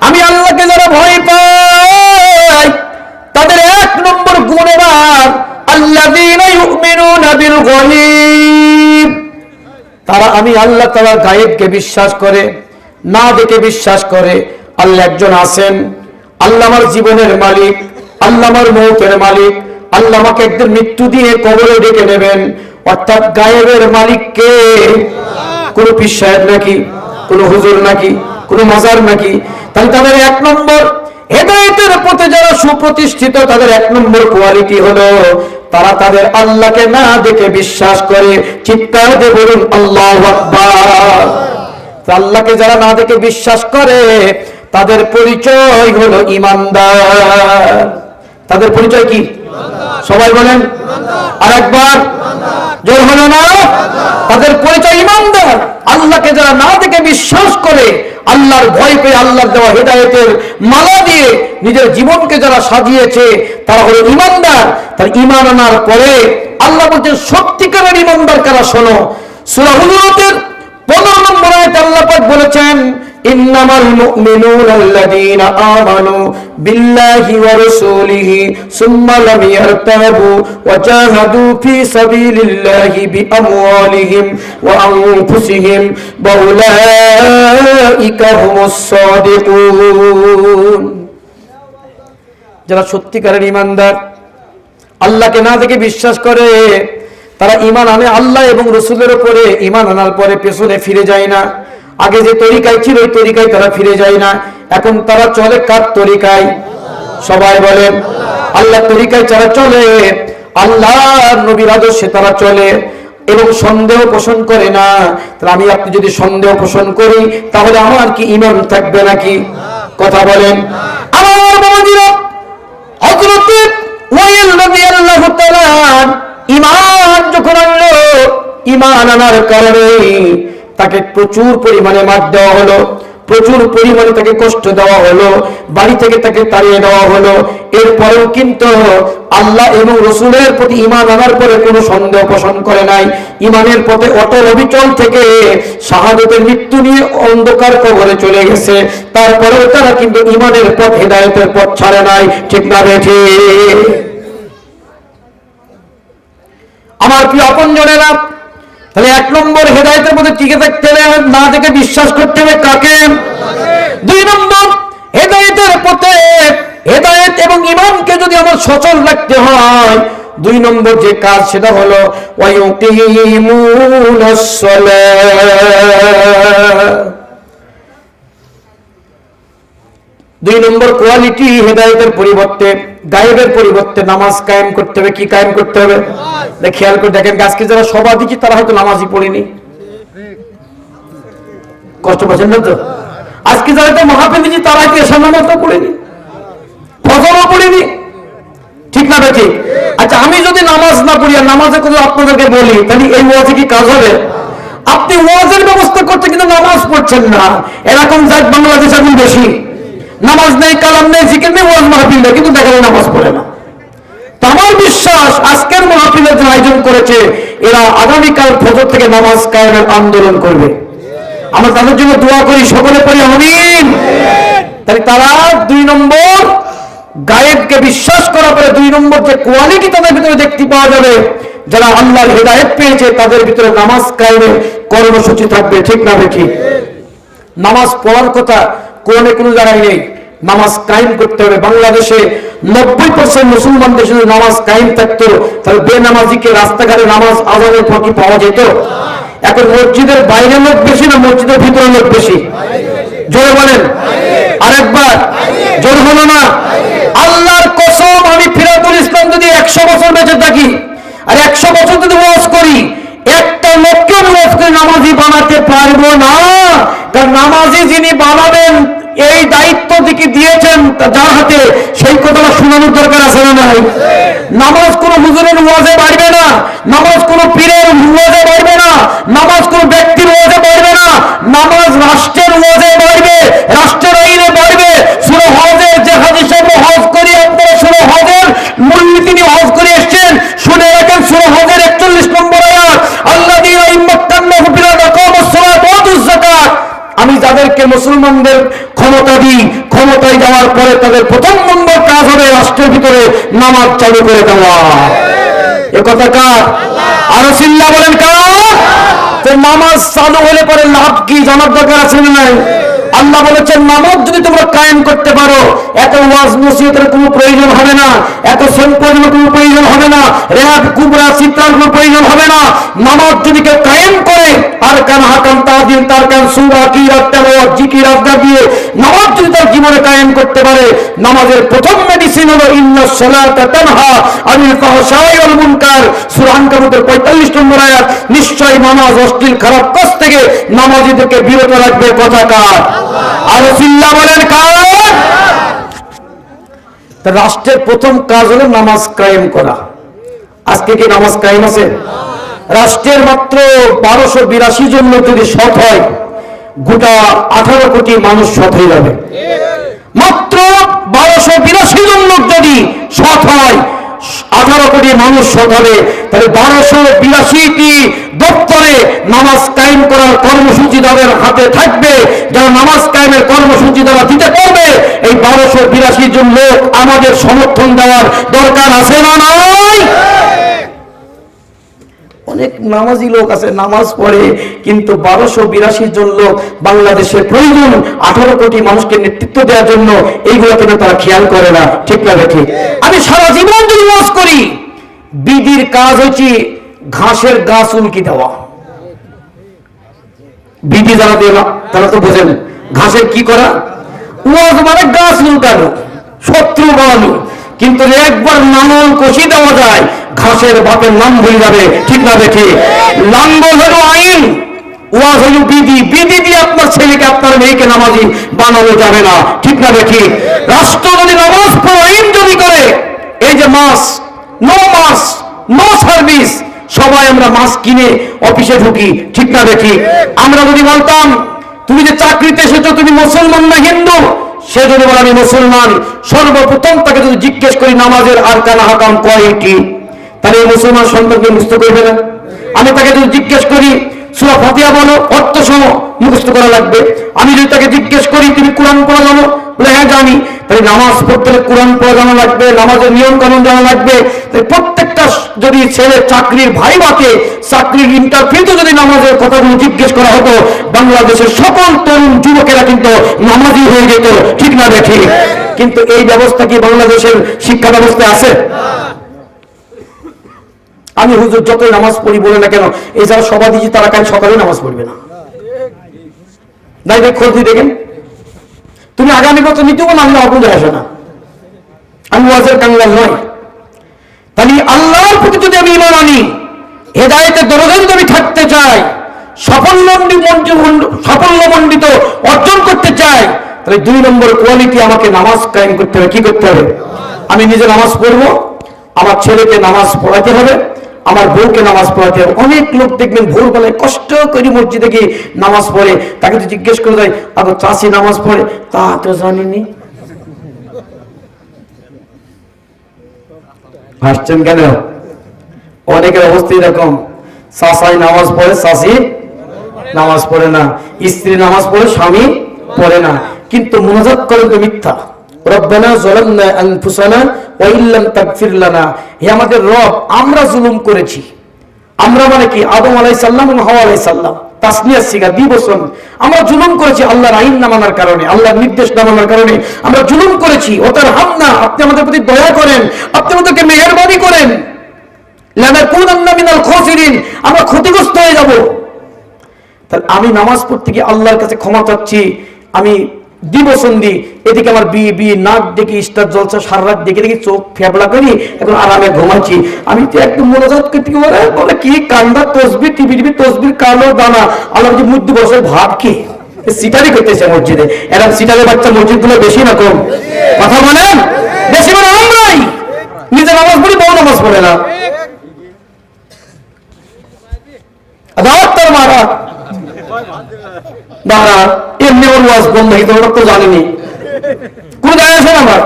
আমি আল্লাহকে যারা ভয় পাই তাদের এক নম্বর গুণ এবার আল্লাযীনা ইউমিনুনা বিল গায়ব, তারা আমি আল্লাহ তাআলার গায়েবকে বিশ্বাস করে, না দেখে বিশ্বাস করে। আল্লাহ একজন আছেন, আল্লাহ আমার জীবনের মালিক, আল্লাহ আমার মৌতের মালিক, আল্লাহ আমাকে একদিন মৃত্যু দিয়ে কবরে ডেকে নেবেন। অর্থাৎ গায়েবের মালিককে কোন পীর সাহেব নাকি, কোন হুজুর নাকি, কোন মাজার নাকি? তাহলে তাদের এক নম্বর হেদায়েতের পথে যারা সুপ্রতিষ্ঠিত, তাদের এক নম্বর কোয়ালিটি হলো তারা তাদের আল্লাহকে না দেখে বিশ্বাস করে। চিৎকার দিয়ে বলুন আল্লাহু আকবার। আল্লাহকে যারা না দেখে বিশ্বাস করে তাদের পরিচয় হলো ঈমানদার। তাদের পরিচয় কি? সবাই বলেন আরেকবার, জোর হলো না? তাদের পরিচয় ঈমানদার। আল্লাহকে যারা না দেখে বিশ্বাস করে, আল্লাহর ভয় পেয়ে আল্লাহর দেওয়া হেদায়েতের মালা দিয়ে নিজের জীবনকে যারা সাজিয়েছে, তারা হলো ঈমানদার। তার ঈমান আনার পরে আল্লাহ বলছেন সত্যিকারের ঈমানদার কারা? শোনো, সূরা হুজুরাতের 15 নম্বর আয়াতে আল্লাহ পাক বলেছেন, ইন্নামাল মুমিনুনা আল্লাযীনা আমানু বিল্লাহি ওয়া রাসূলিহি সুম্মা লাম ইয়ারতাবু ওয়া জাহাদু ফি সাবিলিল্লাহি বিআমওয়ালিহিম ওয়া আনফুসিহিম ওয়া উলাইকা হুমুস সাদিকুন। যারা সত্যিকারের ঈমানদার, আল্লাহকে না দেখে বিশ্বাস করে, তারা ঈমান আনে আল্লাহ এবং রাসূলের উপরে। ঈমান আনার পরে পেছনে ফিরে যায় না। আগে যে তরিকায় ছিল ওই তরিকায় তারা ফিরে যায় না। এখন তারা চলে কার তরিকায়? সবাই বলেন আল্লাহর তরিকায় যারা চলে, আল্লাহর নবীর আদর্শে তারা চলে এবং সন্দেহ পোষণ করে না। তাহলে আমি আপনি যদি সন্দেহ পোষণ করি তাহলে আমার কি ঈমান থাকবে নাকি? কথা বলেন। আমার বাবাজিরা, হযরত ওয়াইল রাদিয়াল্লাহু তাআলা ঈমান যখন আনলো, ঈমান আনার কারণে তাকে প্রচুর পরিমাণে মার দেওয়া হলো, প্রচুর পরিমাণে তাকে কষ্ট দেওয়া হলো, বাড়ি থেকে তাকে তাড়িয়ে দেওয়া হলো। এরপরেও কিন্তু আল্লাহ এবং রাসূলের প্রতি ঈমান আনার পরে কোনো সন্দেহ পোষণ করে নাই। ঈমানের পথে অটল অবিচল থেকে শাহাদাতের মৃত্যু নিয়ে অন্ধকার কবরে চলে গেছে। তারপরেও তারা কিন্তু ঈমানের পথ, হেদায়েতের পথ ছাড়ে নাই। ঠিক না বেঠি? আমার প্রিয় আপনজনেরা, তাহলে এক নম্বর হেদায়েতের মধ্যে টিকে থাকতে হবে, না দেখে বিশ্বাস করতে হবে কাকে? 2 নম্বর হেদায়েতের পথে, হেদায়েত এবং ঈমানকে যদি আমার সচল রাখতে হয়, 2 নম্বর যে কাজ সেটা হলো ওয়ায়ুকিমুনাস সালাহ। 2 নম্বর কোয়ালিটি হেদায়েতের পরিবর্তে, গায়েবের পরিবর্তে নামাজ কায়েম করতে হবে। কি কায়েম করতে হবে? খেয়াল করে দেখেন, আজকে যারা সভা দিচ্ছি তারা হয়তো নামাজই পড়েনি। কষ্ট পাচ্ছেন না তো? আজকে যারা তো মাহফিল দিচ্ছি তারা হয়তো এশার নামাজও পড়েনি, ফজরও পড়েনি। ঠিক না ঠিক? আচ্ছা, আমি যদি নামাজ না পড়ি আর নামাজের কথা আপনাদেরকে বলি, তাহলে এই ওয়াজে কি কাজ হবে? আপনি ওয়াজের ব্যবস্থা করতে কিন্তু নামাজ পড়ছেন না। এরকম যাক বাংলাদেশ এখন বেশি, নামাজ নেই, কালাম নেই, জিকির নেই, ওয়াজ মাহফিল নেই, কিন্তু দেখা যায় নামাজ পড়ে না। তো আমার বিশ্বাস আজকের মাহফিলের যে আয়োজন করেছে, এরা আগামীকাল ফজর থেকে নামাজ কায়েমের আন্দোলন করবে। আমরা তাদের জন্য দোয়া করি, সকলে পড়ি আমিন। তাহলে তারা 2 নম্বর গায়েবকে বিশ্বাস করার পরে 2 নম্বর যে কোয়ালিটি তাদের ভিতরে দেখতে পাওয়া যাবে, যারা আল্লাহর হেদায়েত পেয়েছে তাদের ভিতরে নামাজ কায়েমের কর্মসূচি থাকবে। ঠিক না ঠিক? নামাজ পড়ার কথা কোরআনে কোনো জায়গায় নেই, নামাজ কায়েম করতে হবে। বাংলাদেশে 90% মুসলমানদের যদি নামাজ কায়েম থাকতো, তাহলে বেনামাজিকে রাস্তাঘাটে নামাজ আযানের পর কি পাওয়া যেত? এখন মসজিদের বাইরে লোক বেশি না মসজিদের ভিতরে লোক বেশি? জোরে বলেন আরেকবার, জোর হলো না? আল্লাহর কসম, আমি ফিরাতুল ইসলাম যদি 100 বছর বেঁচে থাকি আর 100 বছর যদি ওয়াজ করি, একটা লোককে ওয়াজ করে নামাজি বানাতে পারবো না। কারণ নামাজি যিনি বানাবেন এই দায়িত্ব দিকে দিয়েছেন যার হাতে, সেই কথাটা শোনানোর দরকার আছে না নাই? নামাজ কোনো হুজুরের ওয়াজে বাড়বে না, নামাজ কোনো পীরের ওয়াজে বাড়বে না, নামাজ কোনো ব্যক্তির ওয়াজে বাড়বে না, নামাজ রাষ্ট্রের ওয়াজে বাড়বে, রাষ্ট্রের আইনে বাড়বে। সূরা হজের যে হাদিস আমরা হজ করি, আপনারা সূরা হজের মূলনীতি তিনি হজ করে এসেছেন, শুনে রাখেন। সূরা হজের 41 নম্বর আয়াত, আল্লাযীনা ইন মাক্কান্নাহুম ফিল তাদেরকে মুসলমানদের ক্ষমতা দিই, ক্ষমতায় যাওয়ার পরে তাদের প্রথম নম্বর কাজ হবে রাষ্ট্রের ভিতরে নামাজ চালু করে দেওয়া। এ কথা কার? আরো চিল্লা বলেন কার? নামাজ চালু হলে পরে লাভ কি জানার দরকার আছে না নাই? আল্লাহ বলেছেন নামাজ যদি তোমরা কায়েম করতে পারো, এত ওয়াজ নসিহতের কোনো প্রয়োজন হবে না, এত সম্পদের কোনো প্রয়োজন হবে না, রেহাব কুবরা চিত্রার কোনো প্রয়োজন হবে না। নামাজ যদি কেউ কায়েম করে, আর কান হাকাম তাদিন তার কান সূরা কিরাত তেলাওয়াত জিকির আজকার দিয়ে নামাজ যদি তার জীবনে কায়েম করতে পারে, নামাজের প্রথম মেডিসিন হলো ইন্নাস সালাতা তানহা আনিল ফাহশাই ওয়াল মুনকার, সূরা আনকাবুতের 45 নম্বর আয়াত। নিশ্চয় নামাজ অশ্লীল খারাপ কাজ থেকে নামাজীদেরকে বিরত রাখবে। কথা কার? আর চিল্লা বলেন কার? রাষ্ট্রের প্রথম কাজ হলো নামাজ কায়েম করা। আজকে কি নামাজ কায়েম আছে? রাষ্ট্রের মাত্র 1282 জন লোক যদি সৎ হয়, গোটা 18 কোটি মানুষ সৎ হয়ে যাবে। মাত্র 1282 জন লোক যদি সৎ হয়, 18 কোটি মানুষ সৎ হবে। তাহলে 1282টি দপ্তরে নামাজ কায়েম করার কর্মসূচি তাদের হাতে থাকবে। যারা নামাজ কায়েমের কর্মসূচি তারা দিতে পারবে, এই 1282 জন লোক আমাদের সমর্থন দেওয়ার দরকার আছে না নাই? অনেক নামাজি লোক আছে, নামাজ পড়ে, কিন্তু 1282 জন লোক বাংলাদেশের প্রয়োজন 18 কোটি মানুষকে নেতৃত্ব দেওয়ার জন্য, এইগুলো কিন্তু তারা খেয়াল করে না। ঠিক না ঠিক? আমি সারা জীবন যদি ওয়াজ করি, বিডির কাজ হচ্ছে ঘাসের গাছ উল্কি দেওয়া। বিডি যারা দেয় না তারা তো বোঝেন ঘাসের কি করা। ওয়াজ মানে গাছ উল্কানো, শত্রু বানানো। কিন্তু একবার নাঙল কষি দেওয়া যায়, ঘাসের বাপের নাম ভুলে যাবে। ঠিক না ঠিক? লাঙ্গল হলো আইন, ওয়াজ হলো বিধি। বিধি দিয়ে আপনার ছেলেকে আপনার মেয়েকে নামাজি বানানো যাবে না। ঠিক না ঠিক? রাষ্ট্র যদি নামাজ পড়ো, আইন যদি করে, এই যে মাস নো সার্ভিস, সবাই আমরা মাস কিনে অফিসে ঢুকি। ঠিক না ঠিক? আমরা যদি বলতাম তুমি যে চাকরিতে এসেছো তুমি মুসলমান না হিন্দু, সে যদি বলে আমি মুসলমান, সর্বপ্রথম তাকে যদি জিজ্ঞেস করি নামাজের আরকান হাকাম কয়টি, তাহলে এই মুসলমান সন্তানকে মুখস্থ করবে না। আমি তাকে যদি জিজ্ঞেস করি সূরা ফাতিহা বলো, অর্থ সহ মুখস্থ করা লাগবে। আমি যদি তাকে জিজ্ঞেস করি তুমি কোরআন পড়া জানো, বলে হ্যাঁ জানি, তাহলে নামাজ পড়তে হলে কোরআন পড়া জানা লাগবে, নামাজের নিয়ম কানুন জানা লাগবে। তাই প্রত্যেকটা যদি ছেলে চাকরির ভাইবাকে চাকরির ইন্টারভিউতে যদি নামাজের কথাগুলো জিজ্ঞেস করা হতো, বাংলাদেশের সকল তরুণ যুবকেরা কিন্তু নামাজি হয়ে যেত। ঠিক না ঠিক? কিন্তু এই ব্যবস্থা কি বাংলাদেশের শিক্ষা ব্যবস্থায় আছে? আমি হুজুর যতই নামাজ পড়ি বলে না কেন, এই যারা সভা দিচ্ছি তারা কাল সকালে নামাজ পড়বে না। খোঁজ দিয়ে দেখেন, তুমি আগামী বছর নিতেও না, আমি অবুঝে আসে না। আমি ওয়াজের কাঙ্গাল নয়। তাহলে আল্লাহর প্রতি যদি আমি ঈমান আনি, হেদায়েতের দরজায় যদি আমি থাকতে চাই, সাফল্যমণ্ডিত অর্জন করতে চাই, তাহলে 2 নম্বর কোয়ালিটি আমাকে নামাজ কায়েম করতে হবে। কি করতে হবে? আমি নিজে নামাজ পড়বো, আমার ছেলেকে নামাজ পড়াতে হবে, আমার বউকে নামাজ পড়াতে হবে। অনেক লোক দেখবেন ভোরবেলায় কষ্ট করে মসজিদে গিয়ে নামাজ পড়ে, তাকে তো জিজ্ঞেস করে যায় আবার চাষি নামাজ পড়ে, তা তো জানিনি। হাসছেন কেন? অনেকের অবস্থা এরকম, চাষাই নামাজ পড়ে, চাষি নামাজ পড়ে না, স্ত্রী নামাজ পড়ে, স্বামী পড়ে না, কিন্তু মুনাজাত করেন তো মিথ্যা। রব্বানা যালামনা আনফুসানা ওয়া ইল্লাম তাগফির লানা, হে আমাদের রব আমরা জুলুম করেছি। আমরা মানে কি? আদম আলাইহিস সালাম এবং হাওয়া আলাইহিস সালাম, তাসনিয়া সিগা দ্বিবচন। আমরা জুলুম করেছি আল্লাহর আইন না মানার কারণে, আল্লাহর নির্দেশ না মানার কারণে আমরা জুলুম করেছি। ওতার হামনা, আপনি আমাদের প্রতি দয়া করেন, আপনি আমাদেরকে মেহেরবানি করেন। লানাকুনান্না মিনাল খাসিরিন, আমরা ক্ষতিগ্রস্ত হয়ে যাব। তাহলে আমি নামাজ পড়তে গিয়ে আল্লাহর কাছে ক্ষমা চাচ্ছি, আমি দিবসন দিই, এদিকে আমার নাক দেখি স্টার জলসা, সারা রাত দেখে দেখি চোখ ফেবলা করি, এখন আরামে ঘুমাচ্ছি। আমি তো একদম মনোজাত করতে বলে কি কান্দা তসবির টিভি তসবির কালো দানা, আল্লাহ যে মধ্যে বসে ভাব কি সিটারি করতেছে মসজিদে। এরকম সিটারের বাচ্চা মসজিদ গুলো বেশি না কম? কথা বলেন বেশি, মানে আমরাই নিজে নামাজ পড়ি, বউ নামাজ পড়ে না। তার মারা দাঁড়া এমনি ওর ওয়াজ বন্ধ হইতে ওরা তো জানেনি, কোন যায় আসে আমার।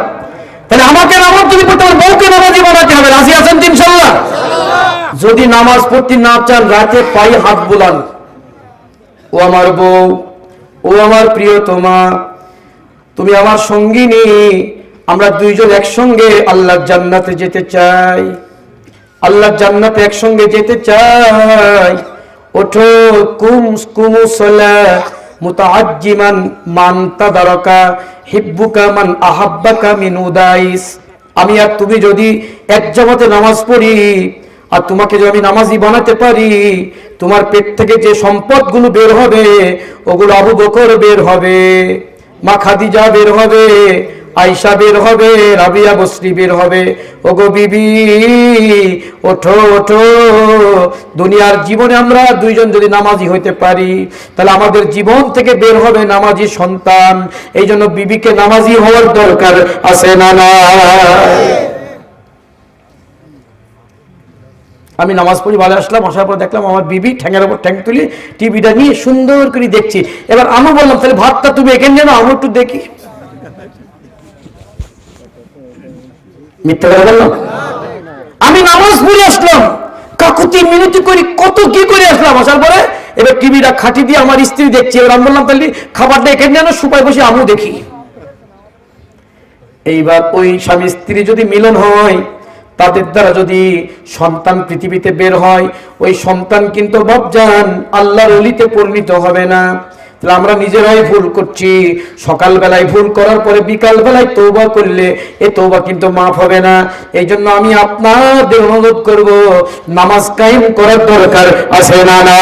তাহলে আমাকে নামাজ যদি পড়তে হবে, বউকে নামাজি বানাতে হবে। রাজি আছেন ইনশাআল্লাহ? যদি নামাজ পড়তে না চান, রাতে পায়ে হাত বুলান, ও আমার বউ, ও ও আমার প্রিয়তমা, তুমি আমার সঙ্গিনী, আমরা দুইজন একসঙ্গে আল্লাহর জান্নাতে যেতে চাই, আল্লাহর জান্নাতে একসঙ্গে যেতে চাই। ওঠো, কুমুসলা মুতাআজ্জিমান মান তাদারাকা হিব্বুকা মান আহাব্বাকা মিন উদাইস। আমি আর তুমি যদি এক জামাতে নামাজ পড়ি, আর তোমাকে যদি আমি নামাজি বানাতে পারি, তোমার পেট থেকে যে সম্পদগুলো বের হবে ওগুলো আবু বকর বের হবে, মা খাদিজা বের হবে, আয়েশা বের হবে, রাবিয়া বসরি বের হবে। ওগো বিবি, ওঠো ওঠো, দুনিয়ার জীবনে আমরা দুইজন যদি নামাজি হইতে পারি তাহলে আমাদের জীবন থেকে বের হবে নামাজি সন্তান। এই জন্য বিবিকে নামাজি হওয়ার দরকার আছে না না? আমি নামাজ পড়ি ভালো আসলাম, আসার পর দেখলাম আমার বিবি ঠ্যাঙের উপর ঠ্যাং তুলি টিভিটা নিয়ে সুন্দর করে দেখছি। এবার আমি বললাম তাহলে ভাতটা তুমি এখানে যেন আমি একটু দেখি। মিথ্যা কথা বললাম? আমি নামাজ পড়ে আসলাম, কাকুতি মিনতি করি কত কি করে আসলাম, আসার পরে এবার টিভিটা খাটি দিয়ে আমার স্ত্রী দেখছি। এবার আমি বললাম তাহলে খাবারটা এখানে যেন সুপায় বসে আমিও দেখি। এইবার ওই স্বামী স্ত্রী যদি মিলন হয়, তাদের দ্বারা যদি সন্তান পৃথিবীতে বের হয়, ওই সন্তান কিন্তু বাপজান আল্লাহর ওলিতে পরিণত হবে না। তাহলে আমরা নিজেরাই ভুল করছি। সকালবেলায় ভুল করার পরে বিকাল বেলায় তওবা করলে এ তওবা কিন্তু মাফ হবে না। এই জন্য আমি আপনাদের অনুরোধ করব, নামাজ কায়েম করার দরকার আছে না না?